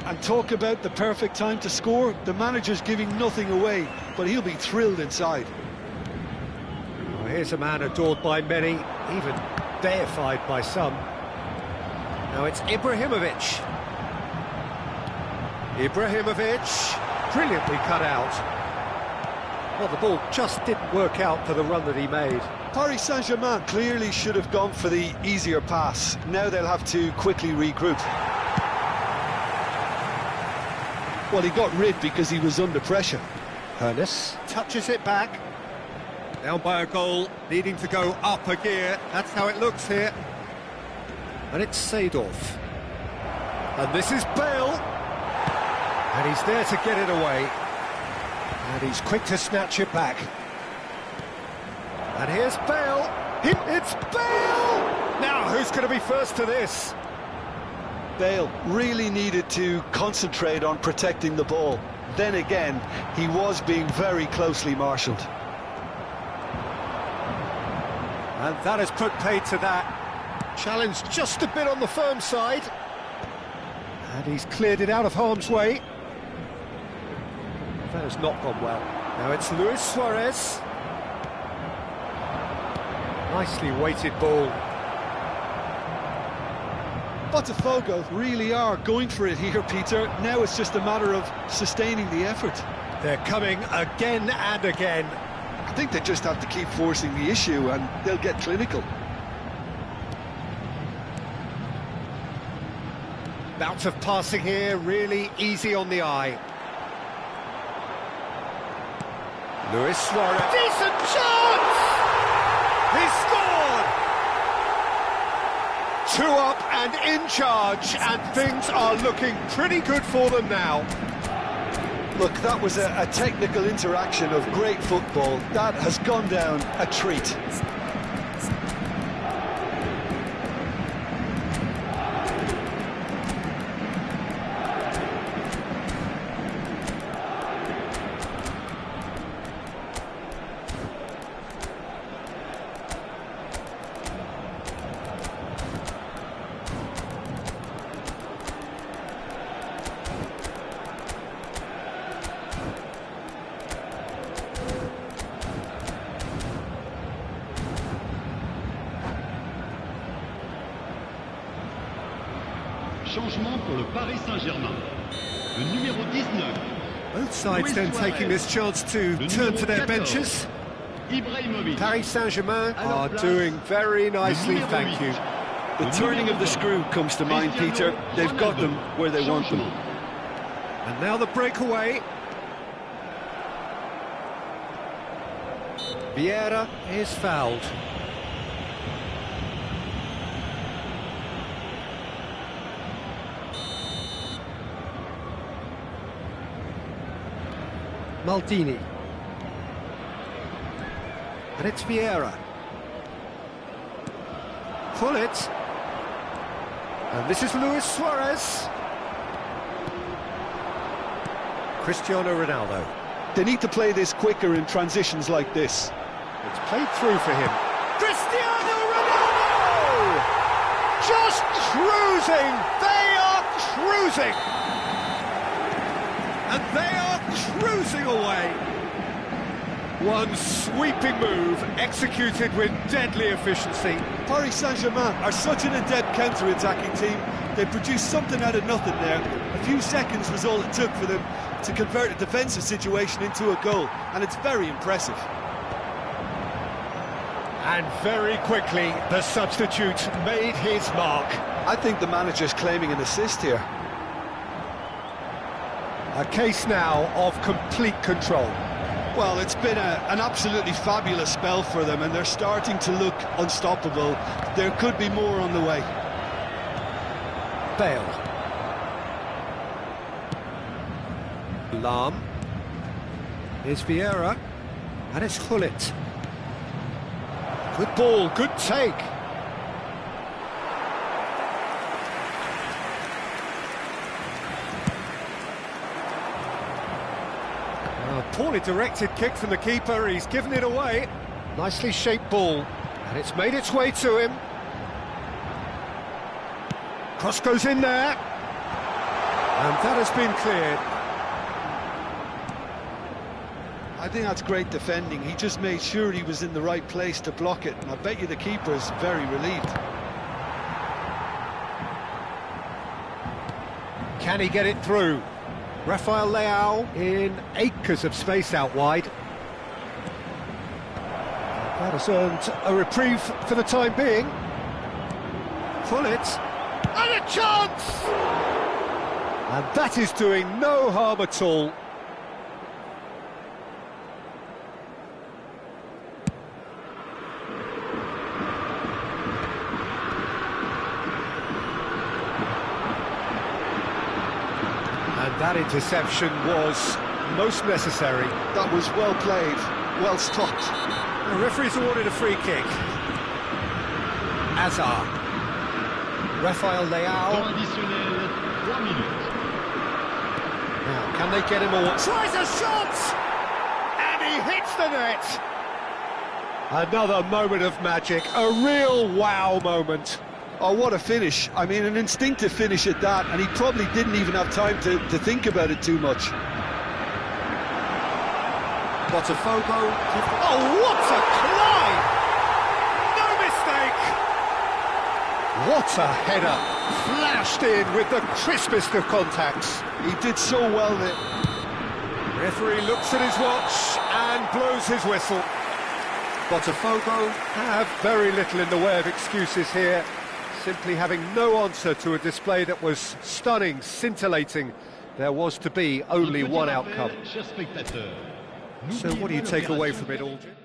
And talk about the perfect time to score. The manager's giving nothing away, but he'll be thrilled inside. Well, here's a man adored by many, even deified by some. Now it's Ibrahimovic. Ibrahimovic, Brilliantly cut out. Well, the ball just didn't work out for the run that he made. Paris Saint-Germain clearly should have gone for the easier pass. Now they'll have to quickly regroup. Well, he got rid because he was under pressure. Ernest touches it back. down by a goal, needing to go up a gear. That's how it looks here. And it's Seedorf. And this is Bale. And he's there to get it away. And he's quick to snatch it back. And here's Bale. It's Bale! Now, who's going to be first to this? Bale really needed to concentrate on protecting the ball. Then again, he was being very closely marshalled. And that has put paid to that. Challenge just a bit on the firm side. And he's cleared it out of harm's way. That has not gone well. Now it's Luis Suarez. Nicely weighted ball. Botafogo really are going for it here, Peter. Now it's just a matter of sustaining the effort. They're coming again and again. I think they just have to keep forcing the issue and they'll get clinical. Bout of passing here, really easy on the eye. Luis Suarez. Decent chance! He scored! 2 up and in charge, and things are looking pretty good for them now. Look, that was a technical interaction of great football. That has gone down a treat. changement pour le Paris Saint-Germain. Le numéro 19. Both sides then taking this chance to turn to their benches. Paris Saint-Germain are doing very nicely, thank you. The turning of the screw comes to mind, Peter. They've got them where they want them. And now the breakaway. Vieira is fouled. Maldini. And it's Vieira. Pull it. And this is Luis Suarez. Cristiano Ronaldo. They need to play this quicker in transitions like this. It's played through for him. Cristiano Ronaldo! Just cruising! They are cruising! And they are cruising away! One sweeping move, executed with deadly efficiency. Paris Saint-Germain are such an adept counter-attacking team. They produced something out of nothing there. A few seconds was all it took for them to convert a defensive situation into a goal, and it's very impressive. And very quickly, the substitute made his mark. I think the manager's claiming an assist here. A case now of complete control. Well, it's been an absolutely fabulous spell for them, and they're starting to look unstoppable. There could be more on the way. Bale. Lahm. Here's Vieira. And it's Gullit. Good ball, good take. Poorly directed kick from the keeper, he's given it away. Nicely shaped ball, and it's made its way to him. Cross goes in there, and that has been cleared. I think that's great defending. He just made sure he was in the right place to block it, and I bet you the keeper's very relieved. Can he get it through? Rafael Leao in acres of space out wide. That has earned a reprieve for the time being. Pull it. And a chance! And that is doing no harm at all. And that interception was most necessary. That was well played, well stopped. The referee's awarded a free kick. Hazard. Rafael Leao. Now, can they get him all? Tries a shot! And he hits the net! Another moment of magic, a real wow moment. Oh, what a finish. I mean, an instinctive finish at that, and he probably didn't even have time to think about it too much. Botafogo. Oh, what a climb! No mistake! What a header! Flashed in with the crispest of contacts. He did so well there. Referee looks at his watch and blows his whistle. Botafogo have very little in the way of excuses here, simply having no answer to a display that was stunning, scintillating. There was to be only one outcome. So what do you take away from it all, Jim?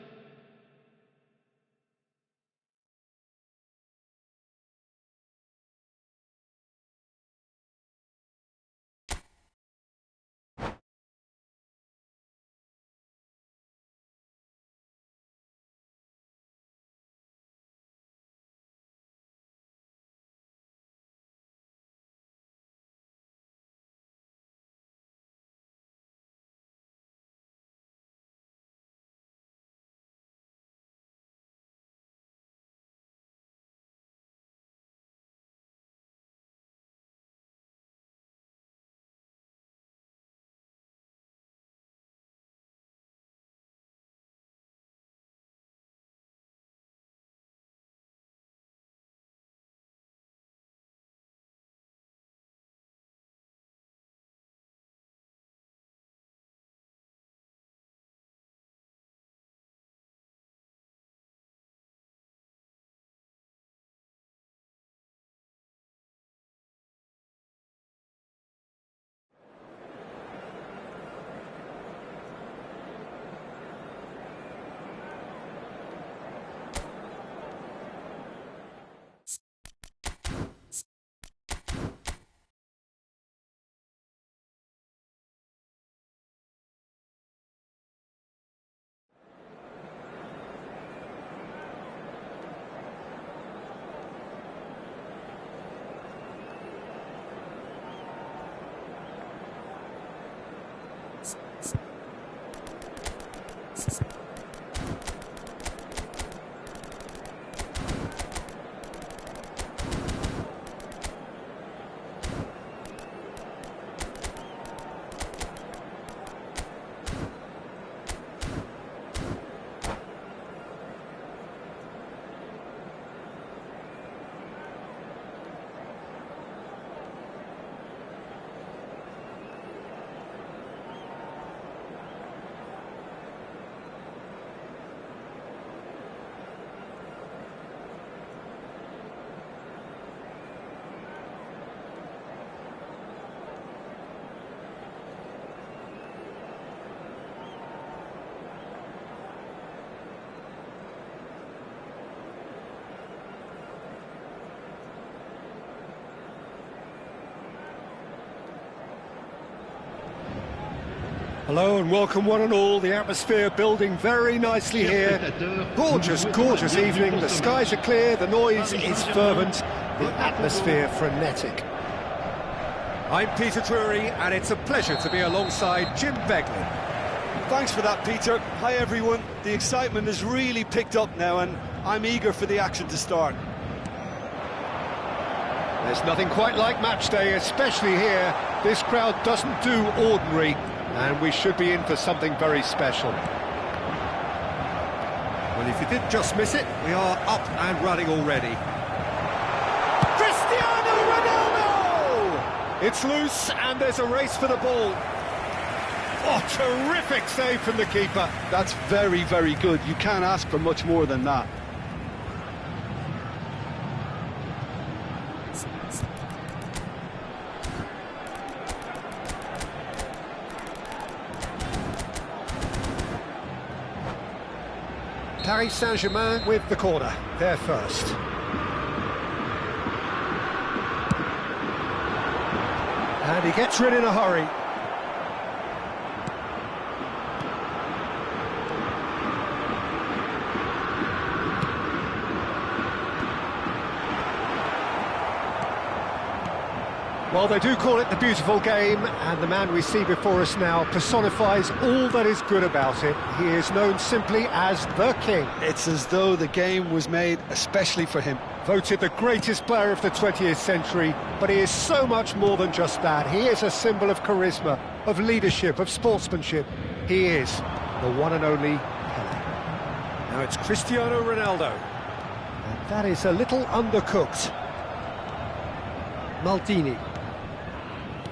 Hello and welcome one and all. The atmosphere building very nicely here. Gorgeous, gorgeous evening. The skies are clear, the noise is fervent, the atmosphere frenetic. I'm Peter Drury, and it's a pleasure to be alongside Jim Beglin. Thanks for that, Peter. Hi, everyone. The excitement has really picked up now, and I'm eager for the action to start. There's nothing quite like match day, especially here. This crowd doesn't do ordinary, and we should be in for something very special. Well, if you did just miss it, we are up and running already. Cristiano Ronaldo! It's loose, and there's a race for the ball. Oh, terrific save from the keeper. That's very, very good. You can't ask for much more than that. Paris Saint-Germain with the corner, they're first. And he gets rid in a hurry. Well, they do call it the beautiful game, and the man we see before us now personifies all that is good about it. He is known simply as the King. It's as though the game was made especially for him. Voted the greatest player of the 20th century, but he is so much more than just that. He is a symbol of charisma, of leadership, of sportsmanship. He is the one and only Pelé. Now it's Cristiano Ronaldo. And that is a little undercooked. Maldini.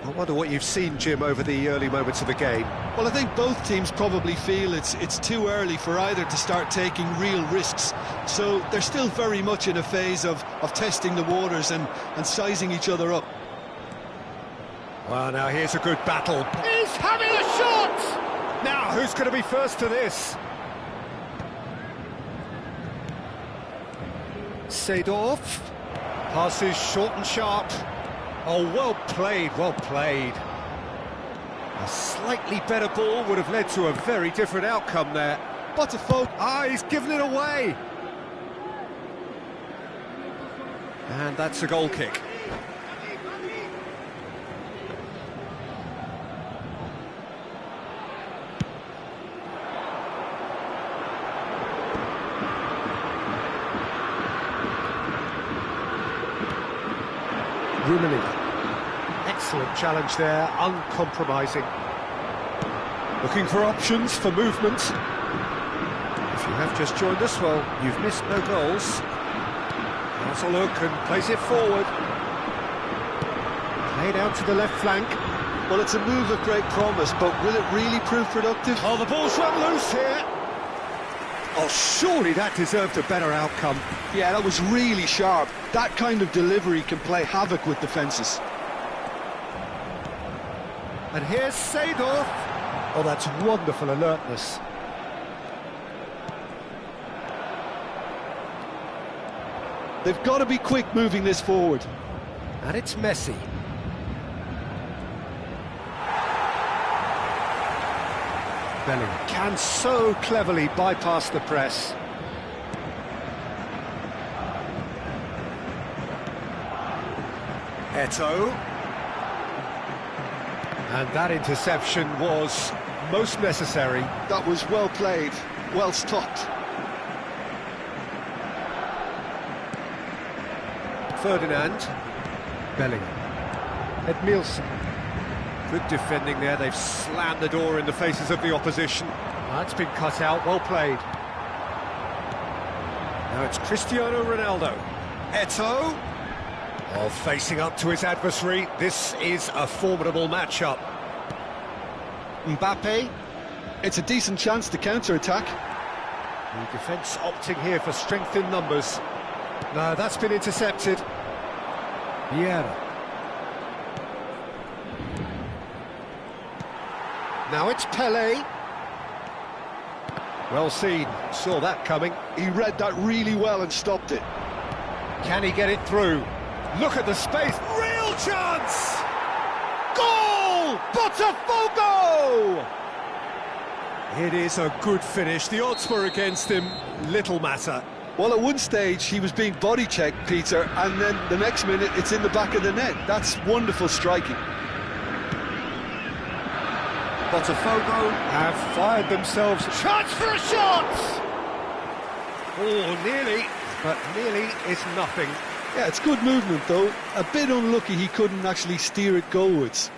I wonder what you've seen, Jim, over the early moments of the game. Well, I think both teams probably feel it's too early for either to start taking real risks. So they're still very much in a phase of testing the waters and sizing each other up. Well, now here's a good battle. He's having a shot! Now, who's going to be first to this? Seedorf. Passes short and sharp. Oh, well played, well played. A slightly better ball would have led to a very different outcome there. Botafogo. He's given it away. And that's a goal kick. Rummenigge. Excellent challenge there, uncompromising. Looking for options for movement. If you have just joined us, well, you've missed no goals. Has a look and plays it forward. Played out to the left flank. Well, it's a move of great promise, but will it really prove productive? Oh, the ball's run loose here. Oh, surely that deserved a better outcome. Yeah, that was really sharp. That kind of delivery can play havoc with defences. And here's Seedorf. Oh, that's wonderful alertness. They've got to be quick moving this forward. And it's Messi. Bellingham can so cleverly bypass the press. Eto'o. And that interception was most necessary. That was well played, well stopped. Ferdinand. Bellingham. Edmilson. Good defending there. They've slammed the door in the faces of the opposition. That's been cut out, well played. Now it's Cristiano Ronaldo. Eto'o. Oh, facing up to his adversary, this is a formidable matchup. Mbappe. It's a decent chance to counter-attack. The defence opting here for strength in numbers. No, that's been intercepted. Vieira. Now it's Pelé. Well seen, saw that coming. He read that really well and stopped it. Can he get it through? Look at the space, real chance! Goal! Botafogo! It is a good finish. The odds were against him, little matter. Well, at one stage he was being body checked, Peter, and then the next minute it's in the back of the net. That's wonderful striking. Botafogo have fired themselves. Chance for a shot! Oh, nearly, but nearly is nothing. Yeah, it's good movement though. A bit unlucky he couldn't actually steer it goalwards.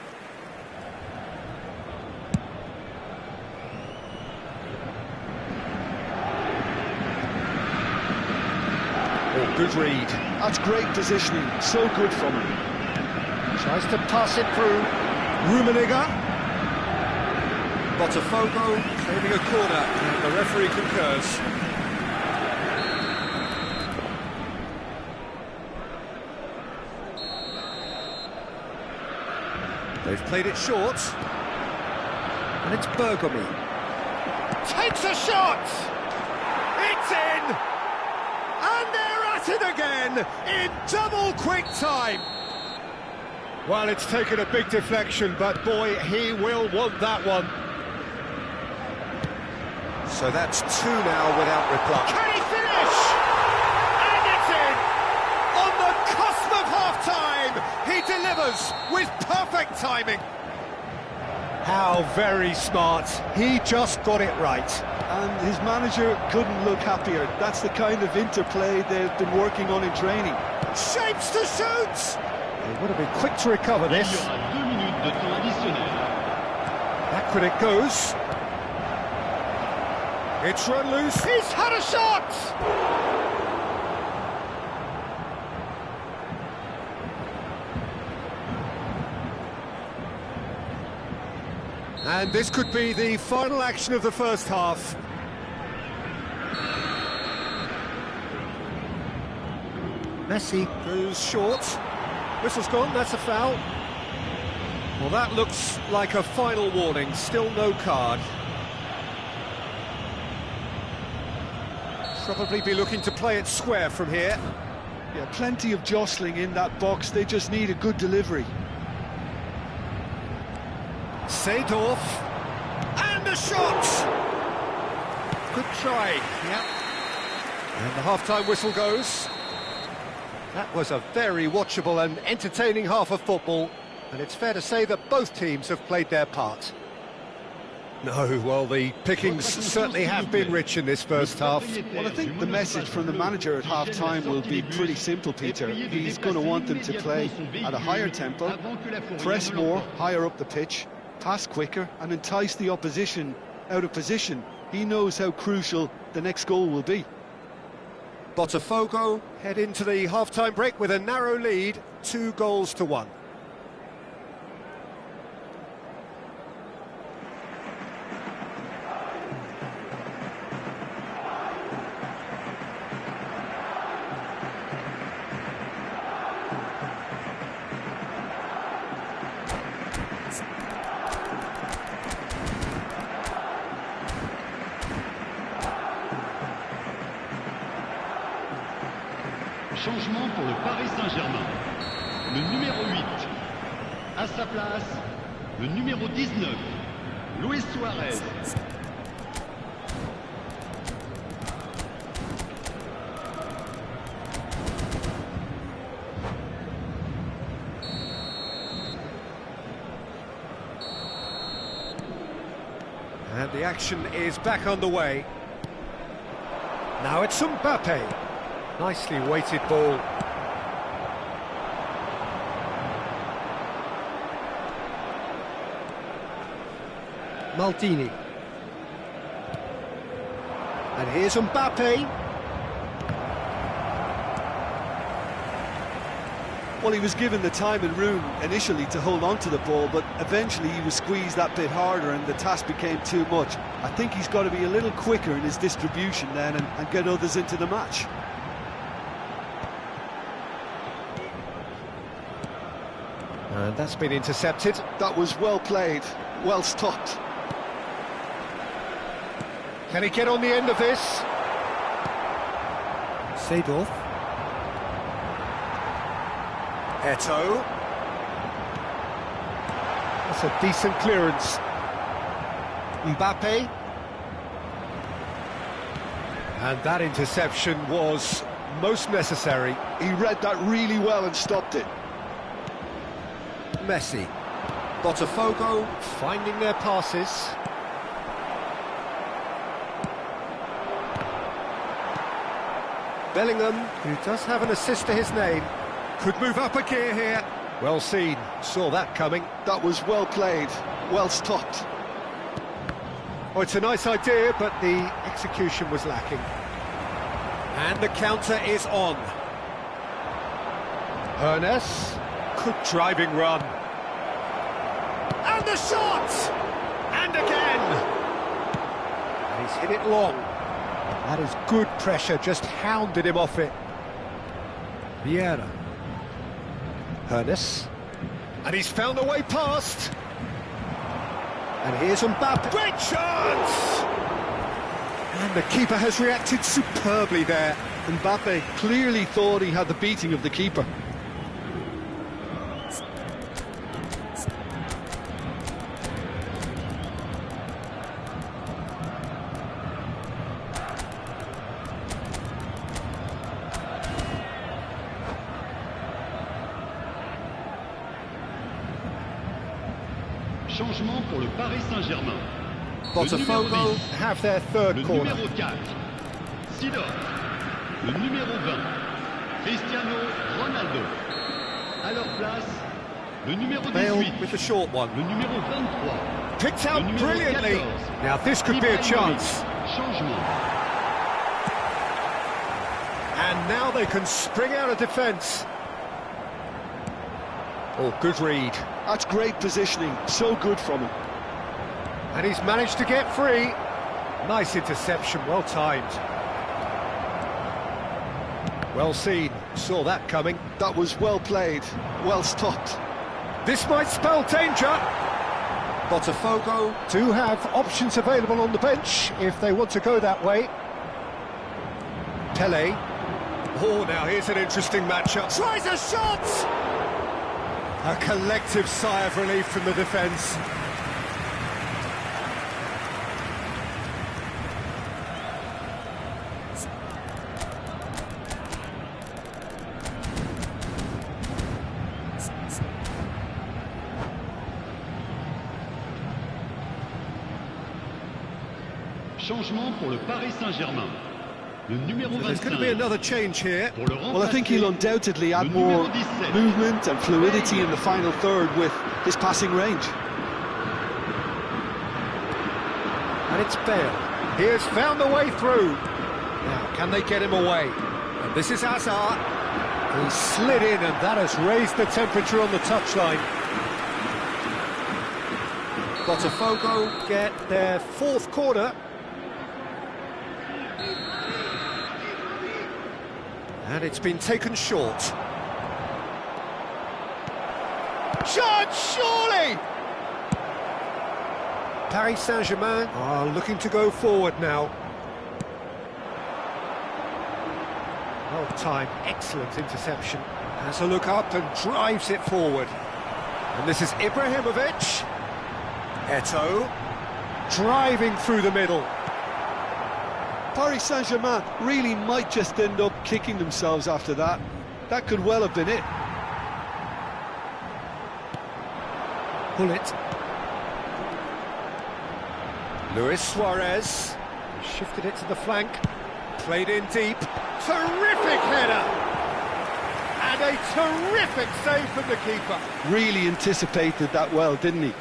Oh, good read. That's great positioning, so good from him. Tries to pass it through. Rummenigge. Botafogo claiming a corner, and the referee concurs. They've played it short, and it's Bergomi. Takes a shot! It's in! And they're at it again, in double quick time. Well, it's taken a big deflection, but boy, he will want that one. So that's 2 now without reply. Can he finish? And it's in! On the cusp of half-time, he delivers with perfect timing. How very smart. He just got it right. And his manager couldn't look happier. That's the kind of interplay they've been working on in training. Shapes to shoot! He would have been quick to recover Il y this. aura 2 minutes de temps additionnel. Back when it goes. It's run loose. He's had a shot! And this could be the final action of the first half. Messi. Goes short. Whistle's gone, that's a foul. Well, that looks like a final warning. Still no card. Probably be looking to play it square from here. Yeah, plenty of jostling in that box. They just need a good delivery. Seedorf. And a shot! Good try. Yeah. And the half-time whistle goes. That was a very watchable and entertaining half of football, and it's fair to say that both teams have played their part. No, well, the pickings certainly have been rich in this first half. Well, I think the message from the manager at half-time will be pretty simple, Peter. He's going to want them to play at a higher tempo, press more, higher up the pitch, pass quicker, and entice the opposition out of position. He knows how crucial the next goal will be. Botafogo head into the half-time break with a narrow lead, 2-1. Changement pour le Paris Saint-Germain. Le numéro 8. À sa place, le numéro 19. Luis Suarez. And the action is back underway. Now it's Mbappe. Nicely weighted ball. Maldini. And here's Mbappe. Well, he was given the time and room initially to hold on to the ball, but eventually he was squeezed that bit harder and the task became too much. I think he's got to be a little quicker in his distribution then and get others into the match. And that's been intercepted. That was well played, well stopped. Can he get on the end of this? Seedorf. Eto'o. That's a decent clearance. Mbappe. And that interception was most necessary. He read that really well and stopped it. Messi. Botafogo finding their passes. Bellingham, who does have an assist to his name, could move up a gear here. Well seen, saw that coming. That was well played, well stopped. Oh, it's a nice idea, but the execution was lacking. And the counter is on. Ernest, good driving run. And the shot! And again! And he's hit it long. That is good pressure, just hounded him off it. Vieira. Ernest. And he's found a way past. And here's Mbappe. Great chance! And the keeper has reacted superbly there. Mbappe clearly thought he had the beating of the keeper. Changement pour le Paris Saint-Germain. Botafogo have their third Le corner. numéro 4, Sidor. Le numéro 20, Cristiano Ronaldo. À leur place, le numéro 18, Bale with the short one. le numéro 23, Picked le out numéro brilliantly. 14. Now this could be a Ibrahimovic. chance. Changement. And now they can spring out of defence. Oh, good read. That's great positioning, so good from him. And he's managed to get free. Nice interception, well timed. Well seen, saw that coming. That was well played, well stopped. This might spell danger. Botafogo do have options available on the bench if they want to go that way. Pele. Oh, now here's an interesting matchup. Tries a shot! A collective sigh of relief from the defence. Changement pour le Paris Saint-Germain. Le numéro There's going to be 25. another change here. Pour le Well, I think he'll undoubtedly add more movement and fluidity in the final third with his passing range. And it's Bale. He has found the way through. Now, can they get him away? And this is Hazard. He slid in, and that has raised the temperature on the touchline. Botafogo get their fourth corner. And it's been taken short. Shot, surely! Paris Saint-Germain are looking to go forward now. Well timed, excellent interception. Has a look up and drives it forward. And this is Ibrahimovic. Eto'o driving through the middle. Paris Saint-Germain really might just end up kicking themselves after that. That could well have been it. Bullet. Luis Suarez shifted it to the flank, played in deep. Terrific header! And a terrific save from the keeper. Really anticipated that well, didn't he?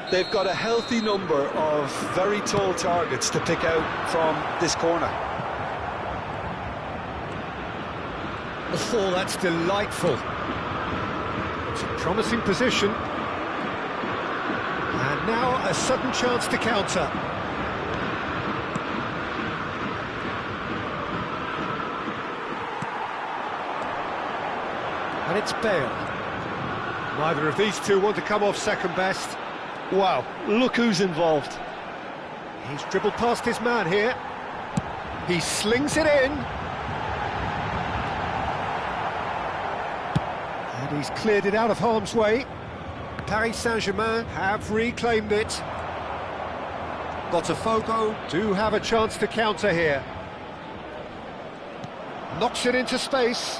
They've got a healthy number of very tall targets to pick out from this corner. Oh, that's delightful. It's a promising position. And now a sudden chance to counter. And it's Bale. Neither of these two want to come off second best. Wow, look who's involved. He's dribbled past his man here. He slings it in. And he's cleared it out of harm's way. Paris Saint-Germain have reclaimed it. Botafogo do have a chance to counter here. Knocks it into space.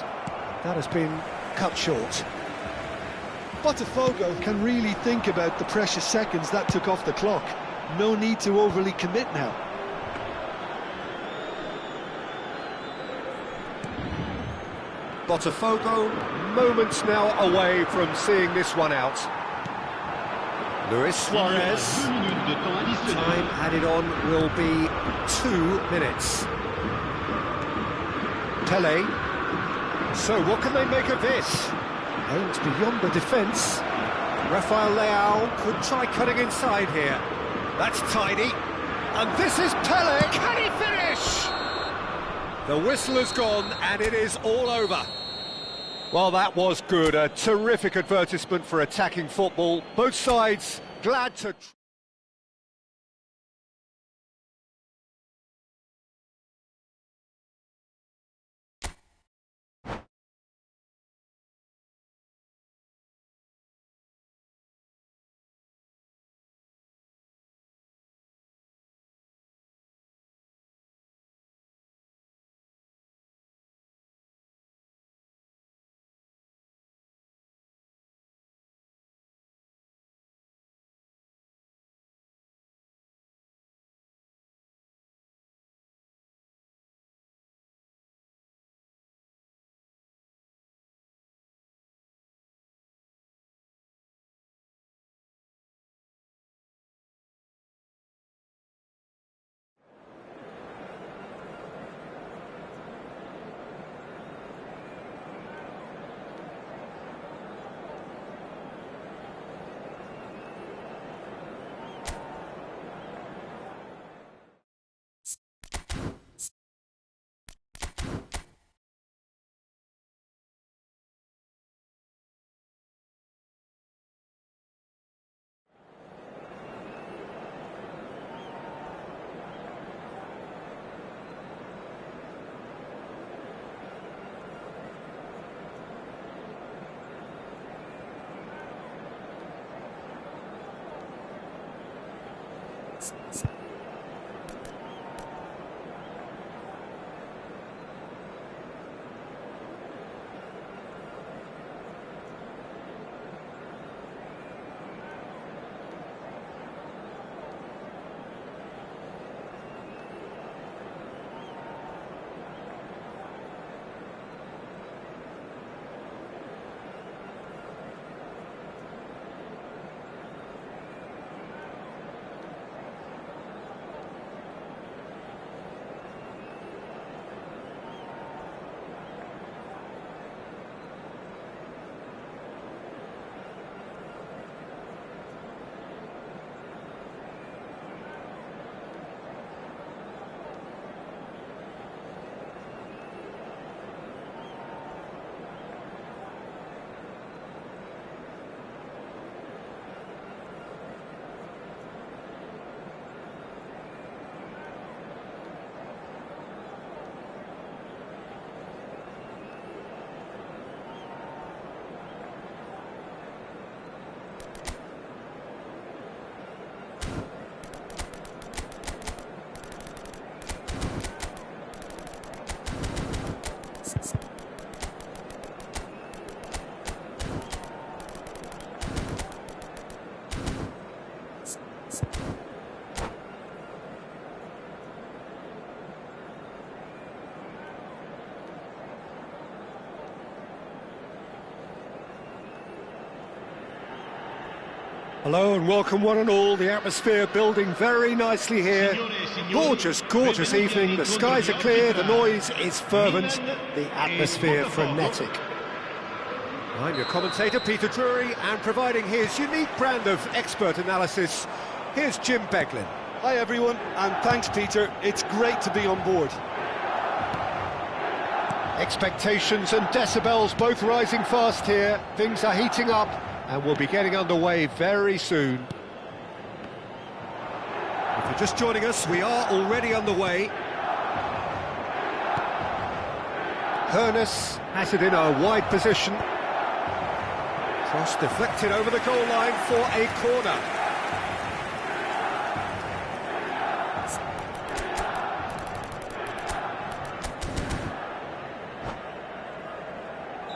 That has been cut short. Botafogo can really think about the precious seconds that took off the clock. No need to overly commit now. Botafogo, moments now away from seeing this one out. Luis Suarez. Time added on will be 2 minutes. Pele. So what can they make of this? Aims beyond the defence. Rafael Leao could try cutting inside here. That's tidy. And this is Pele. Can he finish? The whistle has gone and it is all over. Well, that was good. A terrific advertisement for attacking football. Both sides glad to... Hello and welcome one and all. The atmosphere building very nicely here. Gorgeous, gorgeous evening. The skies are clear, the noise is fervent, the atmosphere frenetic. I'm your commentator, Peter Drury, and providing his unique brand of expert analysis, here's Jim Beglin. Hi everyone, and thanks Peter. It's great to be on board. Expectations and decibels both rising fast here. Things are heating up and we'll be getting underway very soon. If you're just joining us, we are already underway. Hoeneß has it in a wide position. Cross deflected over the goal line for a corner.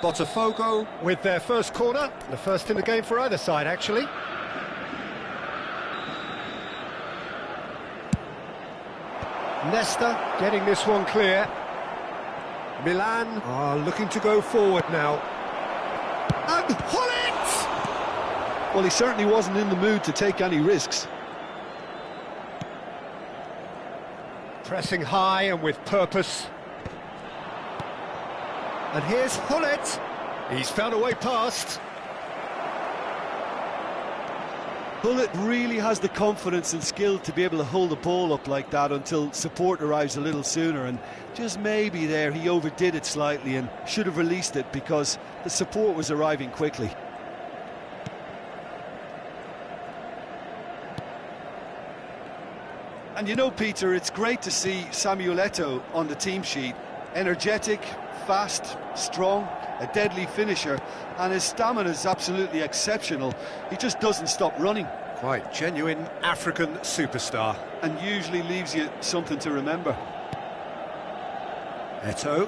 Botafogo with their first corner, the first in the game for either side, actually. Nesta getting this one clear. Milan are looking to go forward now. And Hullet! Well, he certainly wasn't in the mood to take any risks. Pressing high and with purpose. And here's Hullet. He's found a way past. Hullet really has the confidence and skill to be able to hold the ball up like that until support arrives a little sooner, and just maybe there he overdid it slightly and should have released it because the support was arriving quickly. And you know, Peter, it's great to see Samuel Eto'o on the team sheet. Energetic, fast, strong, a deadly finisher, and his stamina is absolutely exceptional. He just doesn't stop running. Quite genuine African superstar. And usually leaves you something to remember. Eto'o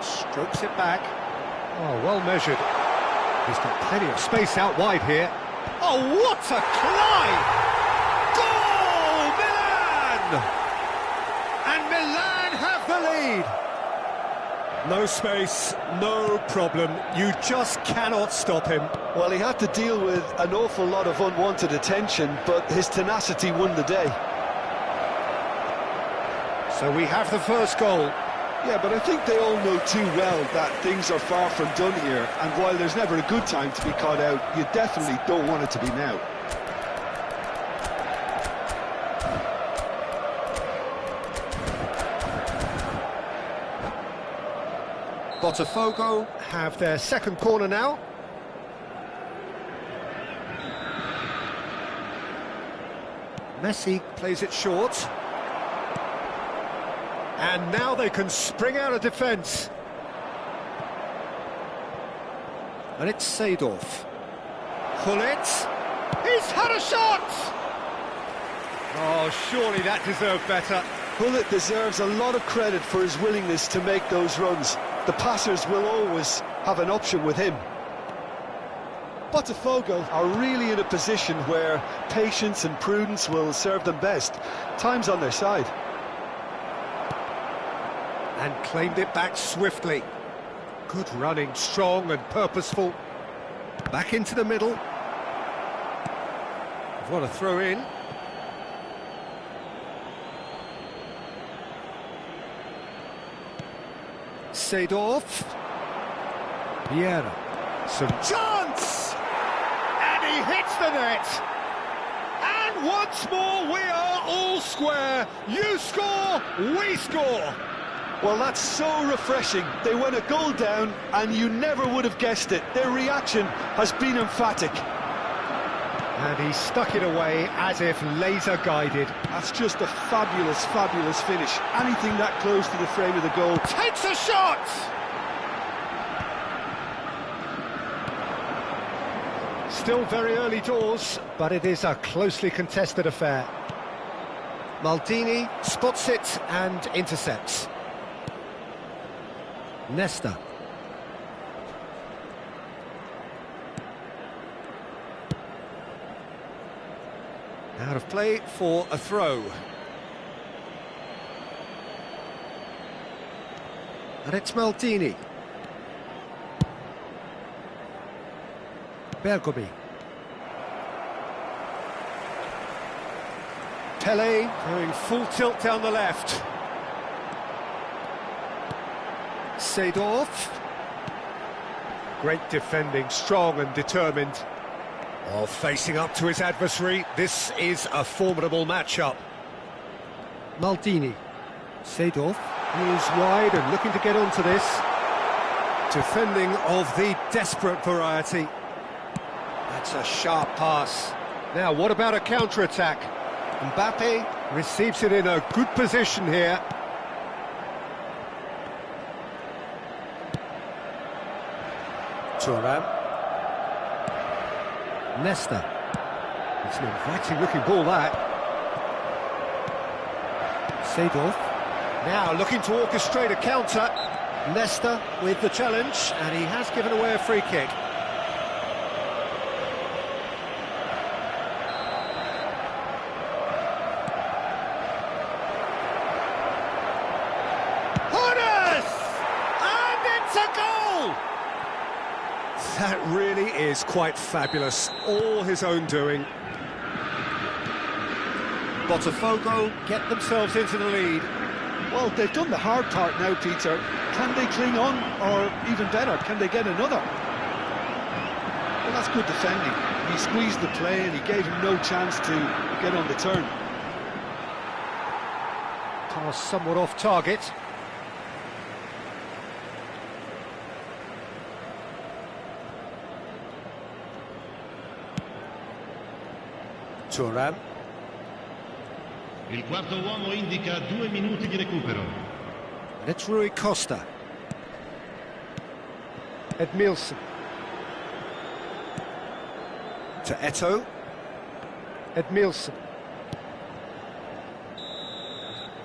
strokes it back. Oh, well measured. He's got plenty of space out wide here. Oh, what a climb! Goal, Milan! And Milan have the lead. No space, no problem. You just cannot stop him. Well, he had to deal with an awful lot of unwanted attention, but his tenacity won the day. So we have the first goal. Yeah, but I think they all know too well that things are far from done here, and while there's never a good time to be caught out, you definitely don't want it to be now. Botafogo have their second corner now. Messi plays it short. And now they can spring out of defence. And it's Seedorf. Hullet. He's had a shot! Oh, surely that deserved better. Hullet deserves a lot of credit for his willingness to make those runs. The passers will always have an option with him. Botafogo are really in a position where patience and prudence will serve them best. Time's on their side. And claimed it back swiftly. Good running, strong and purposeful. Back into the middle. What a throw in. Seedorf. Vieira. Some chance! And he hits the net! And once more we are all square. You score, we score! Well, that's so refreshing. They went a goal down and you never would have guessed it. Their reaction has been emphatic. And he stuck it away as if laser guided. That's just a fabulous, fabulous finish. Anything that close to the frame of the goal. Takes a shot! Still very early doors, but it is a closely contested affair. Maldini spots it and intercepts. Nesta. Out of play for a throw. And it's Maldini. Bergomi. Pele going full tilt down the left. Seedorf. Great defending, strong and determined. Oh, facing up to his adversary, this is a formidable matchup. Maldini. Seedorf is wide and looking to get onto this. Defending of the desperate variety. That's a sharp pass. Now, what about a counter-attack? Mbappe receives it in a good position here. Thuram. Nesta. It's an inviting looking ball, that. Seedorf. Now looking to orchestrate a counter. Leicester with the challenge, and he has given away a free kick. That really is quite fabulous, all his own doing. Botafogo get themselves into the lead. Well, they've done the hard part now, Peter. Can they cling on, or even better, can they get another? Well, that's good defending. He squeezed the play and he gave him no chance to get on the turn. Pass somewhat off target. Thuram. Il quarto uomo indica 2 minuti di recupero. And it's Rui Costa. Edmilson. To Eto'o. Edmilson.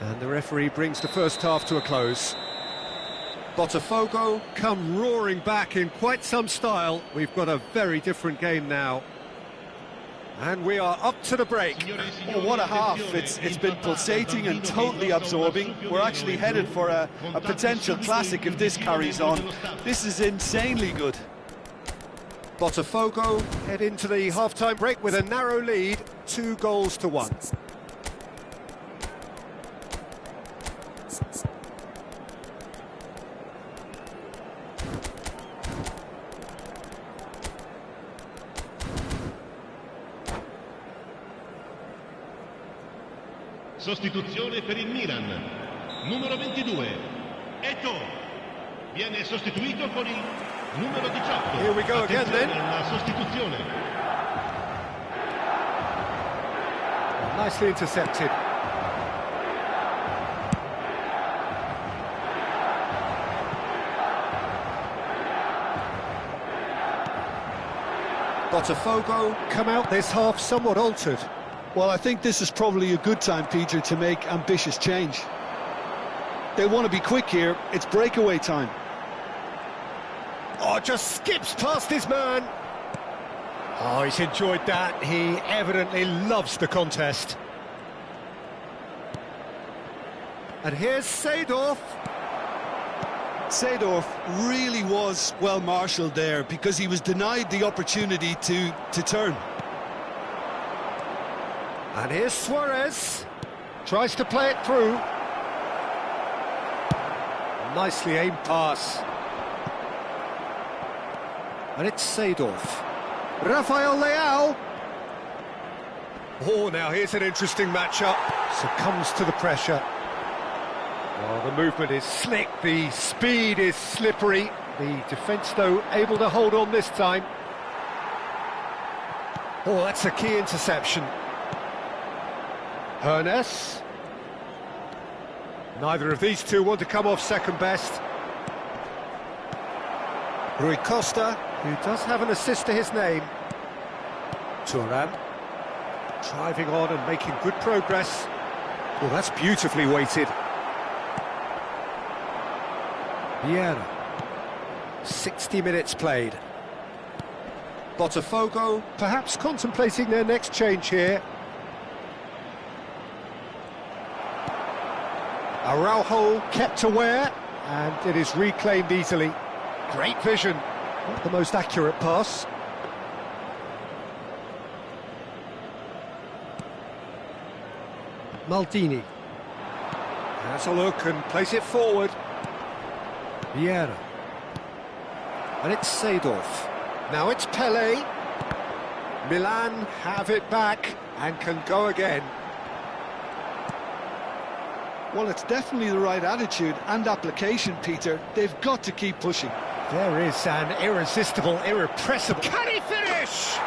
And the referee brings the first half to a close. Botafogo come roaring back in quite some style. We've got a very different game now. And we are up to the break. Oh, what a half. It's been pulsating and totally absorbing. We're actually headed for a potential classic if this carries on. This is insanely good. Botafogo head into the half-time break with a narrow lead, 2-1. Sostituzione per il Milan. Numero 22, Eto'o. Viene sostituito con il numero 18. Here we go again then. La sostituzione. Nicely intercepted. Botafogo come out this half somewhat altered. Well, I think this is probably a good time, Peter, to make ambitious change. They want to be quick here. It's breakaway time. Oh, just skips past his man. Oh, he's enjoyed that. He evidently loves the contest. And here's Seedorf. Seedorf really was well marshalled there because he was denied the opportunity to turn. And here's Suarez. Tries to play it through. Nicely aimed pass. And it's Seedorf. Rafael Leao. Oh, now here's an interesting matchup. Succumbs to the pressure. Well, the movement is slick, the speed is slippery. The defence, though, able to hold on this time. Oh, that's a key interception. Hernes. Neither of these two want to come off second best. Rui Costa, who does have an assist to his name. Thuram. Driving on and making good progress. Well, that's beautifully weighted. Vieira. 60 minutes played. Botafogo perhaps contemplating their next change here. Araujo kept aware, and it is reclaimed easily. Great vision, not the most accurate pass. Maldini has a look and plays it forward. Vieira. And it's Seedorf. Now it's Pelé. Milan have it back and can go again. Well, it's definitely the right attitude and application, Peter. They've got to keep pushing. There is an irresistible, irrepressible... Can he finish?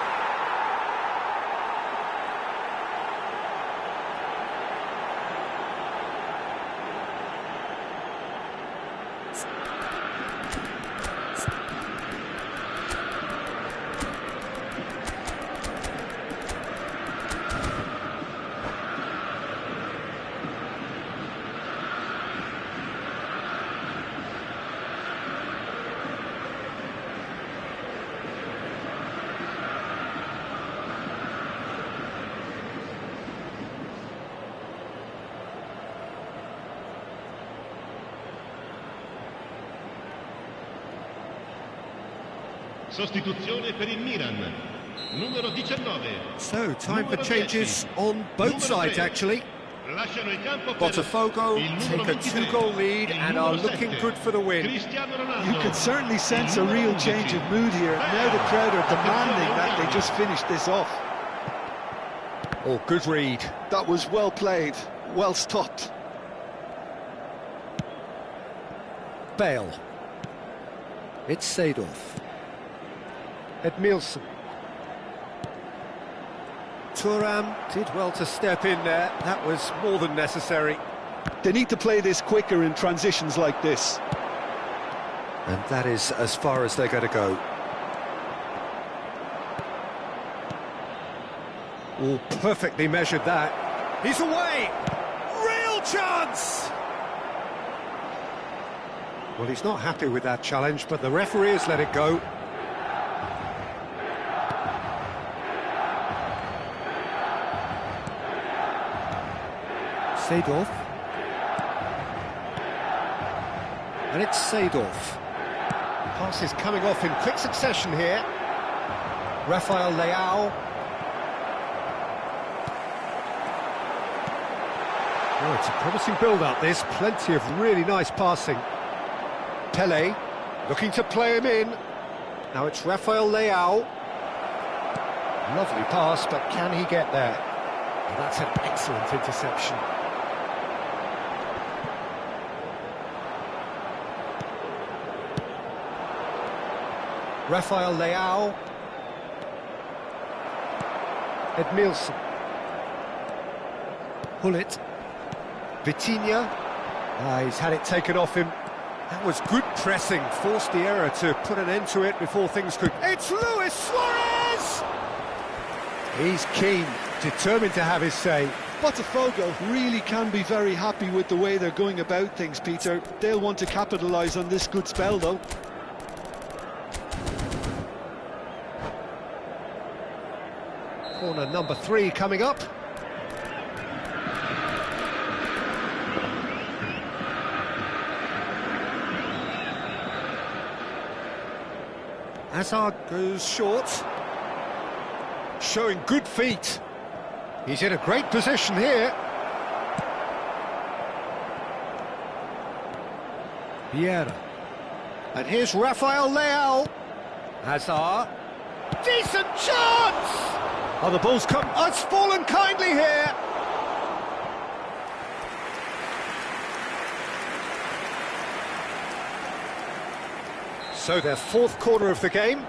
Sostituzione per il Milan. Numero 19. So, time for Numero changes 10. on both Numero sides, 3. actually. Lasciano il campo per Botafogo il numero take a 23, two-goal lead il and numero are looking 7, good for the win. Cristiano Ronaldo. You could certainly sense a Il numero real 11. change of mood here. Now the crowd are demanding that they just finish this off. Oh, good read. That was well played, well stopped. Bale. It's Seedorf. Edmilson. Thuram did well to step in there. That was more than necessary. They need to play this quicker in transitions like this. And that is as far as they're going to go. Oh, perfectly measured that. He's away! Real chance! Well, he's not happy with that challenge, but the referee has let it go. Seedorf. And it's Seedorf. Passes coming off in quick succession here. Rafael Leao. Oh, it's a promising build-up, this. Plenty of really nice passing. Pele, looking to play him in. Now it's Rafael Leao. Lovely pass, but can he get there? Well, that's an excellent interception. Rafael Leao. Edmilson. Hullet. Vitinha. He's had it taken off him. That was good pressing, forced the error to put an end to it before things could... It's Luis Suarez! He's keen, determined to have his say. Botafogo really can be very happy with the way they're going about things, Peter. They'll want to capitalise on this good spell, though. Corner number 3 coming up. Hazard goes short. Showing good feet. He's in a great position here. Vieira. And here's Rafael Leao. Hazard. Decent chance! Oh, the ball's come... Oh, it's fallen kindly here. So their 4th corner of the game.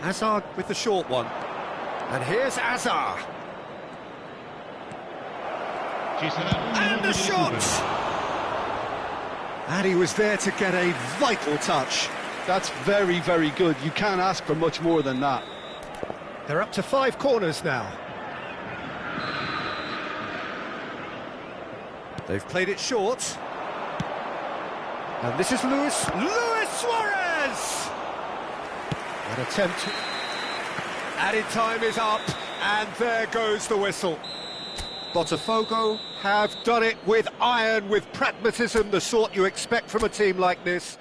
Hazard with the short one. And here's Hazard. Ci sarà un And minuto the di shot! recupero. And he was there to get a vital touch. That's very, very good. You can't ask for much more than that. They're up to 5 corners now. They've played it short. And this is Luis Suarez! An attempt. Added time is up, and there goes the whistle. Botafogo have done it with iron, with pragmatism, the sort you expect from a team like this.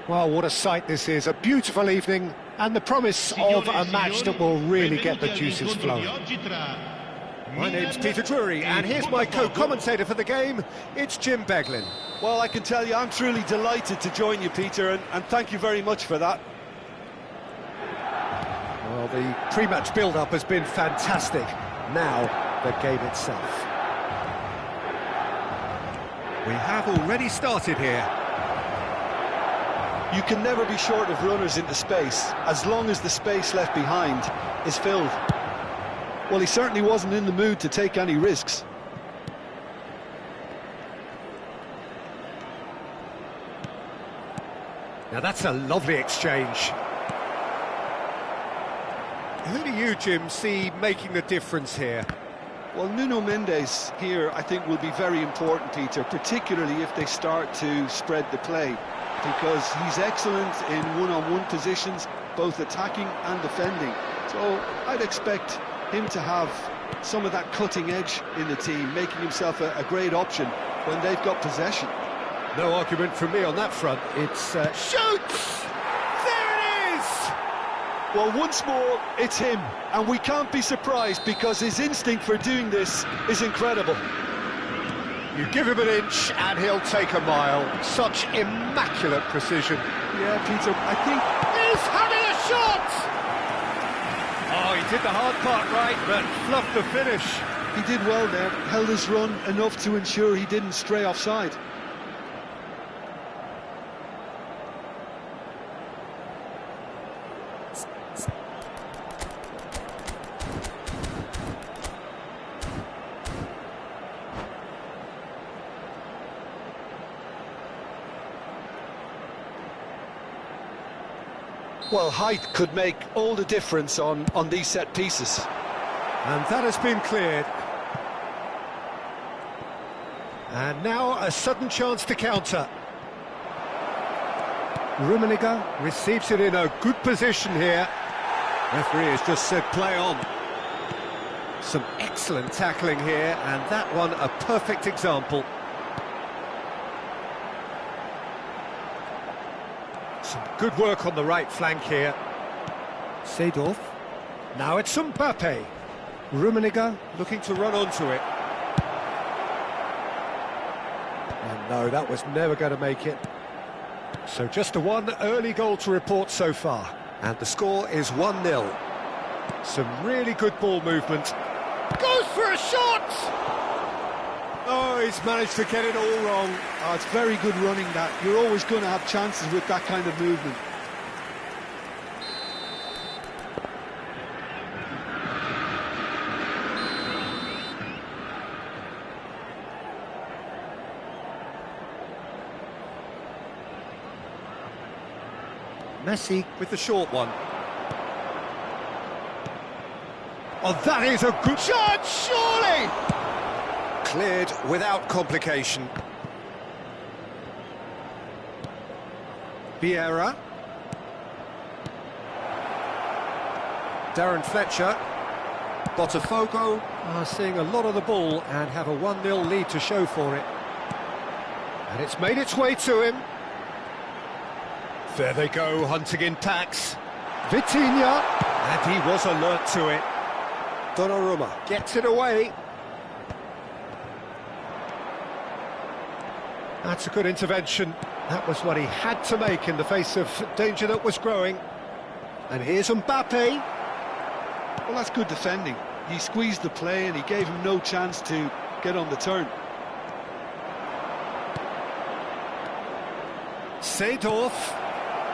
Well, what a sight this is, a beautiful evening, and the promise of a match that will really get the juices flowing. My name's Peter Drury, and here's my co-commentator for the game, it's Jim Beglin. Well, I can tell you, I'm truly delighted to join you, Peter, and thank you very much for that. Well, the pre-match build-up has been fantastic. Now, the game itself. We have already started here. You can never be short of runners into space, as long as the space left behind is filled. Well, he certainly wasn't in the mood to take any risks. Now that's a lovely exchange. Who do you, Jim, see making the difference here? Well, Nuno Mendes here, I think, will be very important, Peter, particularly if they start to spread the play, because he's excellent in one-on-one positions, both attacking and defending. So I'd expect him to have some of that cutting edge in the team, making himself a great option when they've got possession. No argument from me on that front. It's shoots! There it is! Well, once more, it's him, and we can't be surprised because his instinct for doing this is incredible. You give him an inch and he'll take a mile. Such immaculate precision. Yeah, Peter, I think... He's having a shot! Oh, he did the hard part right, but fluffed the finish. He did well there, held his run enough to ensure he didn't stray offside. Well, height could make all the difference on these set pieces. And that has been cleared. And now a sudden chance to counter. Rummenigge Receives it in a good position here. Referee has just said play on. Some excellent tackling here, and that one a perfect example. Some good work on the right flank here. Seedorf. Now it's Mbappe. Rummenigge. Looking to run onto it. And no, that was never going to make it. So just the one early goal to report so far. And the score is 1-0. Some really good ball movement. Goes for a shot! Oh, he's managed to get it all wrong. Oh, it's very good running, that. You're always going to have chances with that kind of movement. Messi With the short one. Oh, that is a good shot, surely! Cleared without complication. Vieira. Darren Fletcher. Botafogo are seeing a lot of the ball and have a 1-0 lead to show for it. And it's made its way to him. There they go, hunting in packs. Vitinha. And he was alert to it. Donnarumma gets it away. That's a good intervention. That was what he had to make in the face of danger that was growing. And here's Mbappe. Well, that's good defending. He squeezed the play and he gave him no chance to get on the turn. Seedorf.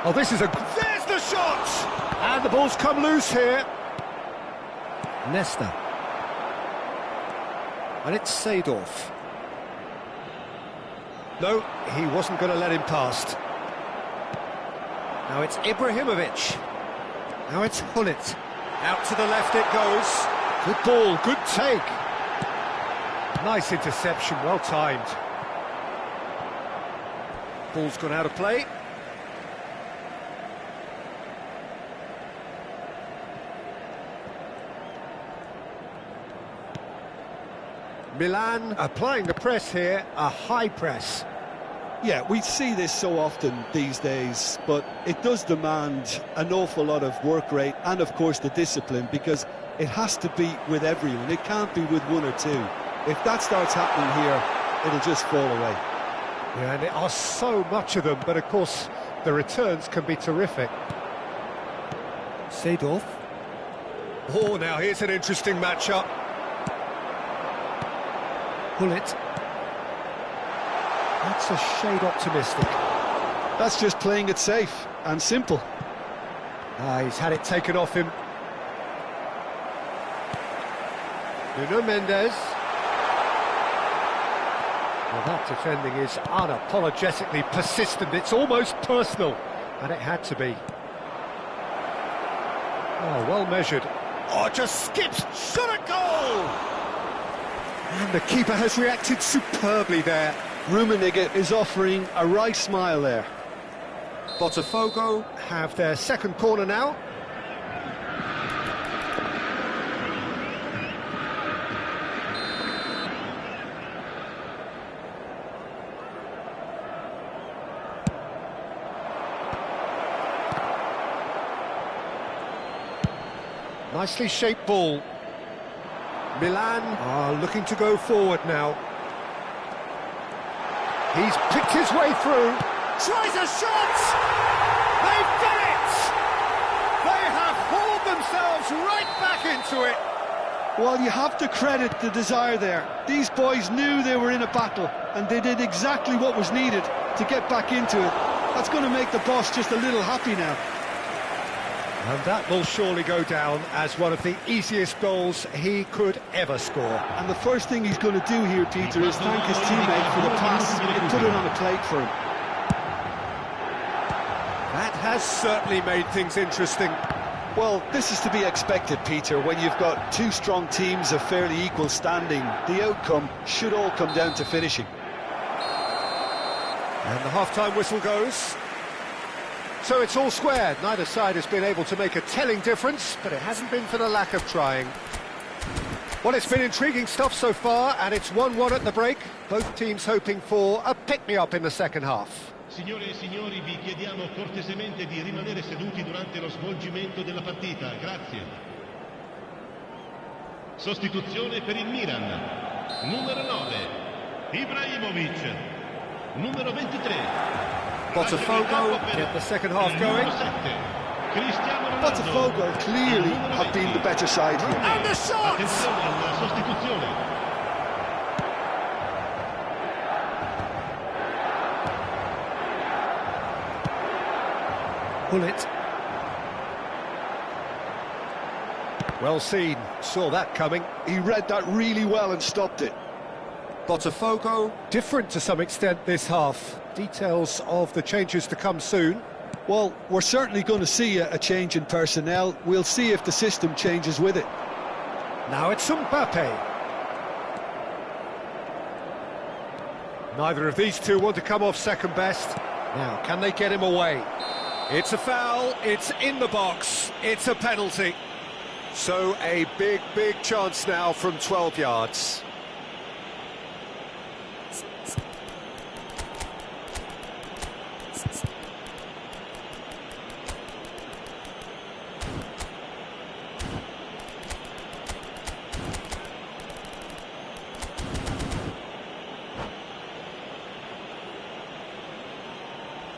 Oh, this is a... There's the shot! And the ball's come loose here. Nesta. And it's Seedorf. No, he wasn't going to let him past. Now it's Ibrahimovic. Now it's Hullet. Out to the left it goes. Good ball, good take. Nice interception, well timed. Ball's gone out of play. Milan applying the press here, a high press. Yeah, we see this so often these days, but it does demand an awful lot of work rate and, of course, the discipline, because it has to be with everyone. It can't be with one or two. If that starts happening here, it'll just fall away. Yeah, and there are so much of them, but of course the returns can be terrific. Seedorf. Oh, now here's an interesting matchup. Hullet. That's a shade optimistic. That's just playing it safe and simple. He's had it taken off him. Nuno Mendes. Well, that defending is unapologetically persistent. It's almost personal, and it had to be. Oh, well measured. Oh, just skips, shot a goal! And the keeper has reacted superbly there. Rummenigge is offering a wry smile there. Botafogo have their second corner now. Nicely shaped ball. Milan are looking to go forward now. He's picked his way through. Tries a shot! They've done it! They have hauled themselves right back into it. Well, you have to credit the desire there. These boys knew they were in a battle, and they did exactly what was needed to get back into it. That's going to make the boss just a little happy now. And that will surely go down as one of the easiest goals he could ever score. And the first thing he's going to do here, Peter, is thank his teammate for the pass and put it on a plate for him. That has certainly made things interesting. Well, this is to be expected, Peter, when you've got two strong teams of fairly equal standing. The outcome should all come down to finishing. And the half-time whistle goes. So it's all square. Neither side has been able to make a telling difference, but it hasn't been for the lack of trying. Well, it's been intriguing stuff so far, and it's 1-1 at the break. Both teams hoping for a pick-me-up in the second half. Signore e signori, vi chiediamo cortesemente di rimanere seduti durante lo svolgimento della partita. Grazie. Sostituzione per il Milan. Numero 9, Ibrahimovic. Numero 23. Botafogo get the second half going. Botafogo clearly have been the better side here. And the shot! Hullet. Well seen, saw that coming. He read that really well and stopped it. Botafogo different to some extent this half. Details of the changes to come soon. Well, we're certainly going to see a change in personnel. We'll see if the system changes with it. Now it's Mbappe. Neither of these two want to come off second best. Now, can they get him away? It's a foul, it's in the box, it's a penalty. So a big chance now from 12 yards.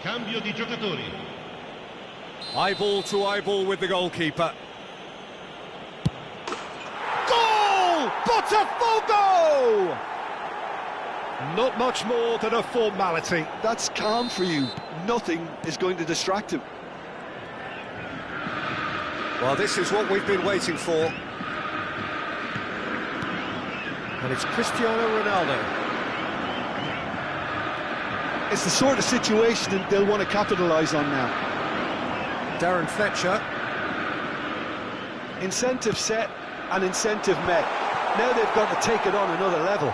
Cambio di giocatori. Eyeball to eyeball with the goalkeeper. Goal! Botafogo! Not much more than a formality. That's calm for you. Nothing is going to distract him. Well, this is what we've been waiting for. And it's Cristiano Ronaldo. It's the sort of situation that they'll want to capitalise on now. Darren Fletcher. Incentive set and incentive met. Now they've got to take it on another level.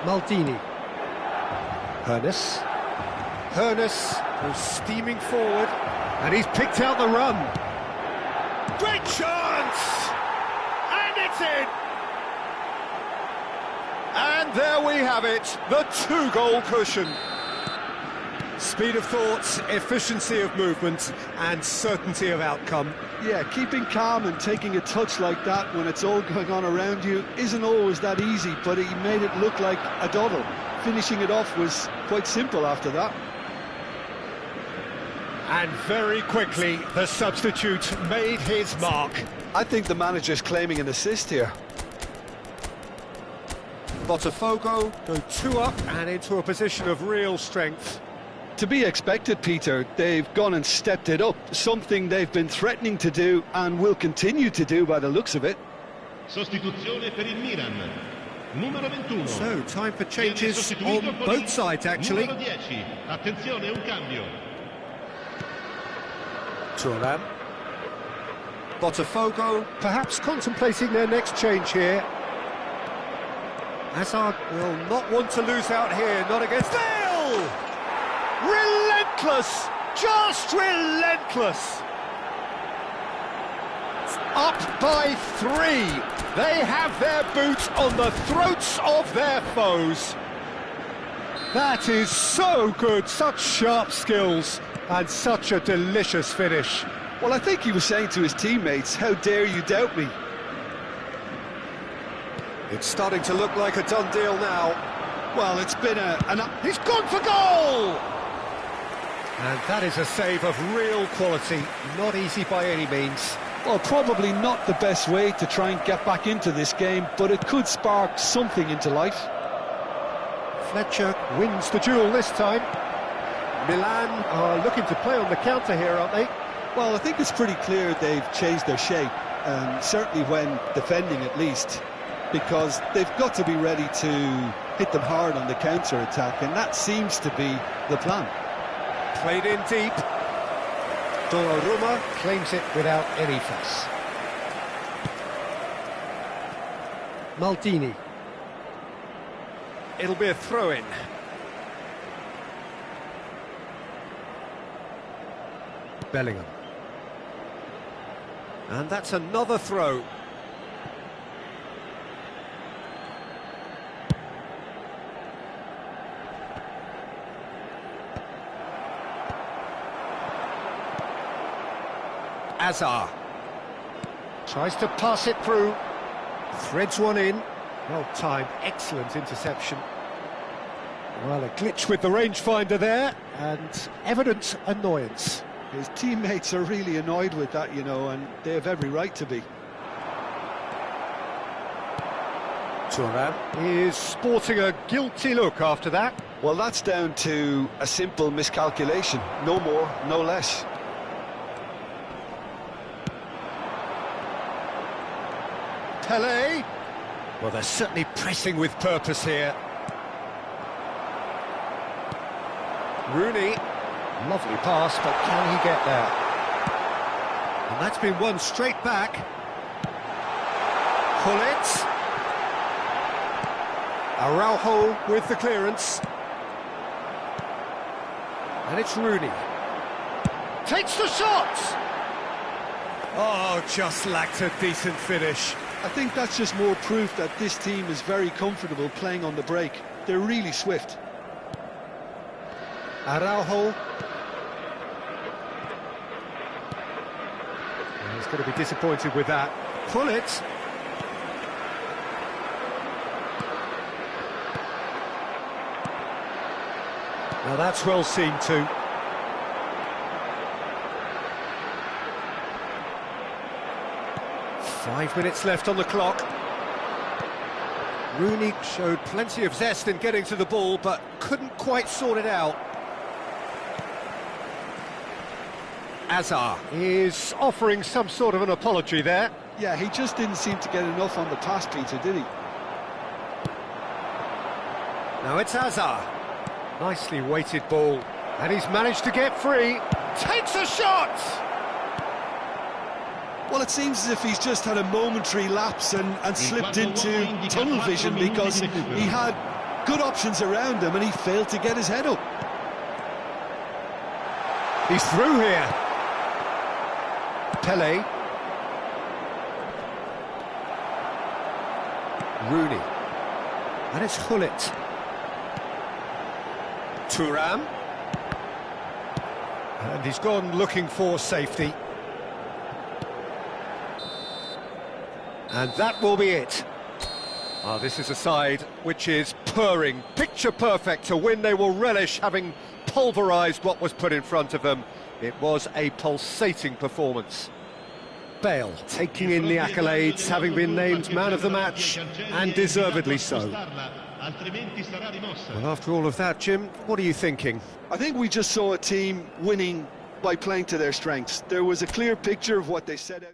Maldini. Hernus. Hernus goes steaming forward, and he's picked out the run. Great chance! And it's in! And there we have it, the two-goal cushion. Speed of thought, efficiency of movement, and certainty of outcome. Yeah, keeping calm and taking a touch like that when it's all going on around you isn't always that easy, but he made it look like a doddle. Finishing it off was quite simple after that. And very quickly, the substitute made his mark. I think the manager's claiming an assist here. Botafogo go 2 up and into a position of real strength. To be expected, Peter. They've gone and stepped it up, something they've been threatening to do and will continue to do by the looks of it. Sostituzione per il Milan. Numero 21. So, time for changes on both sides, actually. Numero 10. Attenzione, un cambio. Thuram. Botafogo perhaps contemplating their next change here. Hazard will not want to lose out here, not against Bale! Relentless! Just relentless! Up by 3. They have their boot on the throats of their foes. That is so good, such sharp skills, and such a delicious finish. Well, I think he was saying to his teammates, how dare you doubt me? It's starting to look like a done deal now. Well, it's been He's gone for goal! And that is a save of real quality, not easy by any means. Well, probably not the best way to try and get back into this game, but it could spark something into life. Fletcher wins the duel this time. Milan are looking to play on the counter here, aren't they? Well, I think it's pretty clear they've changed their shape, certainly when defending at least, because they've got to be ready to hit them hard on the counter-attack, and that seems to be the plan. Played in deep. Donnarumma claims it without any fuss. Maldini. It'll be a throw-in. Bellingham. And that's another throw. Azar Tries to pass it through. Threads one in. Well timed, excellent interception. Well, a glitch with the rangefinder there, And evident annoyance. His teammates are really annoyed with that, you know, and they have every right to be. Thuram. Is sporting a guilty look after that. Well, that's down to a simple miscalculation. No more, no less. Pelé. Well, they're certainly pressing with purpose here. Rooney. Lovely pass, but can he get there? And that's been won straight back. Gullit. Araujo with the clearance. And it's Rooney. Takes the shot! Oh, just lacked a decent finish. I think that's just more proof that this team is very comfortable playing on the break. They're really swift. Araujo. He's going to be disappointed with that. Gullit. Now that's well seen too. Five minutes left on the clock. Rooney showed plenty of zest in getting to the ball, but couldn't quite sort it out. Azar Is offering some sort of an apology there. Yeah, he just didn't seem to get enough on the pass, Peter, did he? Now it's Azar. Nicely weighted ball. And he's managed to get free. Takes a shot! Well, it seems as if he's just had a momentary lapse and slipped into tunnel vision because he had good options around him and he failed to get his head up. He's through here. Pelé. Rooney. And it's Hullet. Thuram. And he's gone looking for safety. And that will be it. This is a side which is purring, picture perfect to win. They will relish having pulverised what was put in front of them. It was a pulsating performance. Bale taking in the accolades, having been named man of the match, and deservedly so. Well, after all of that, Jim, what are you thinking? I think we just saw a team winning by playing to their strengths. There was a clear picture of what they set out.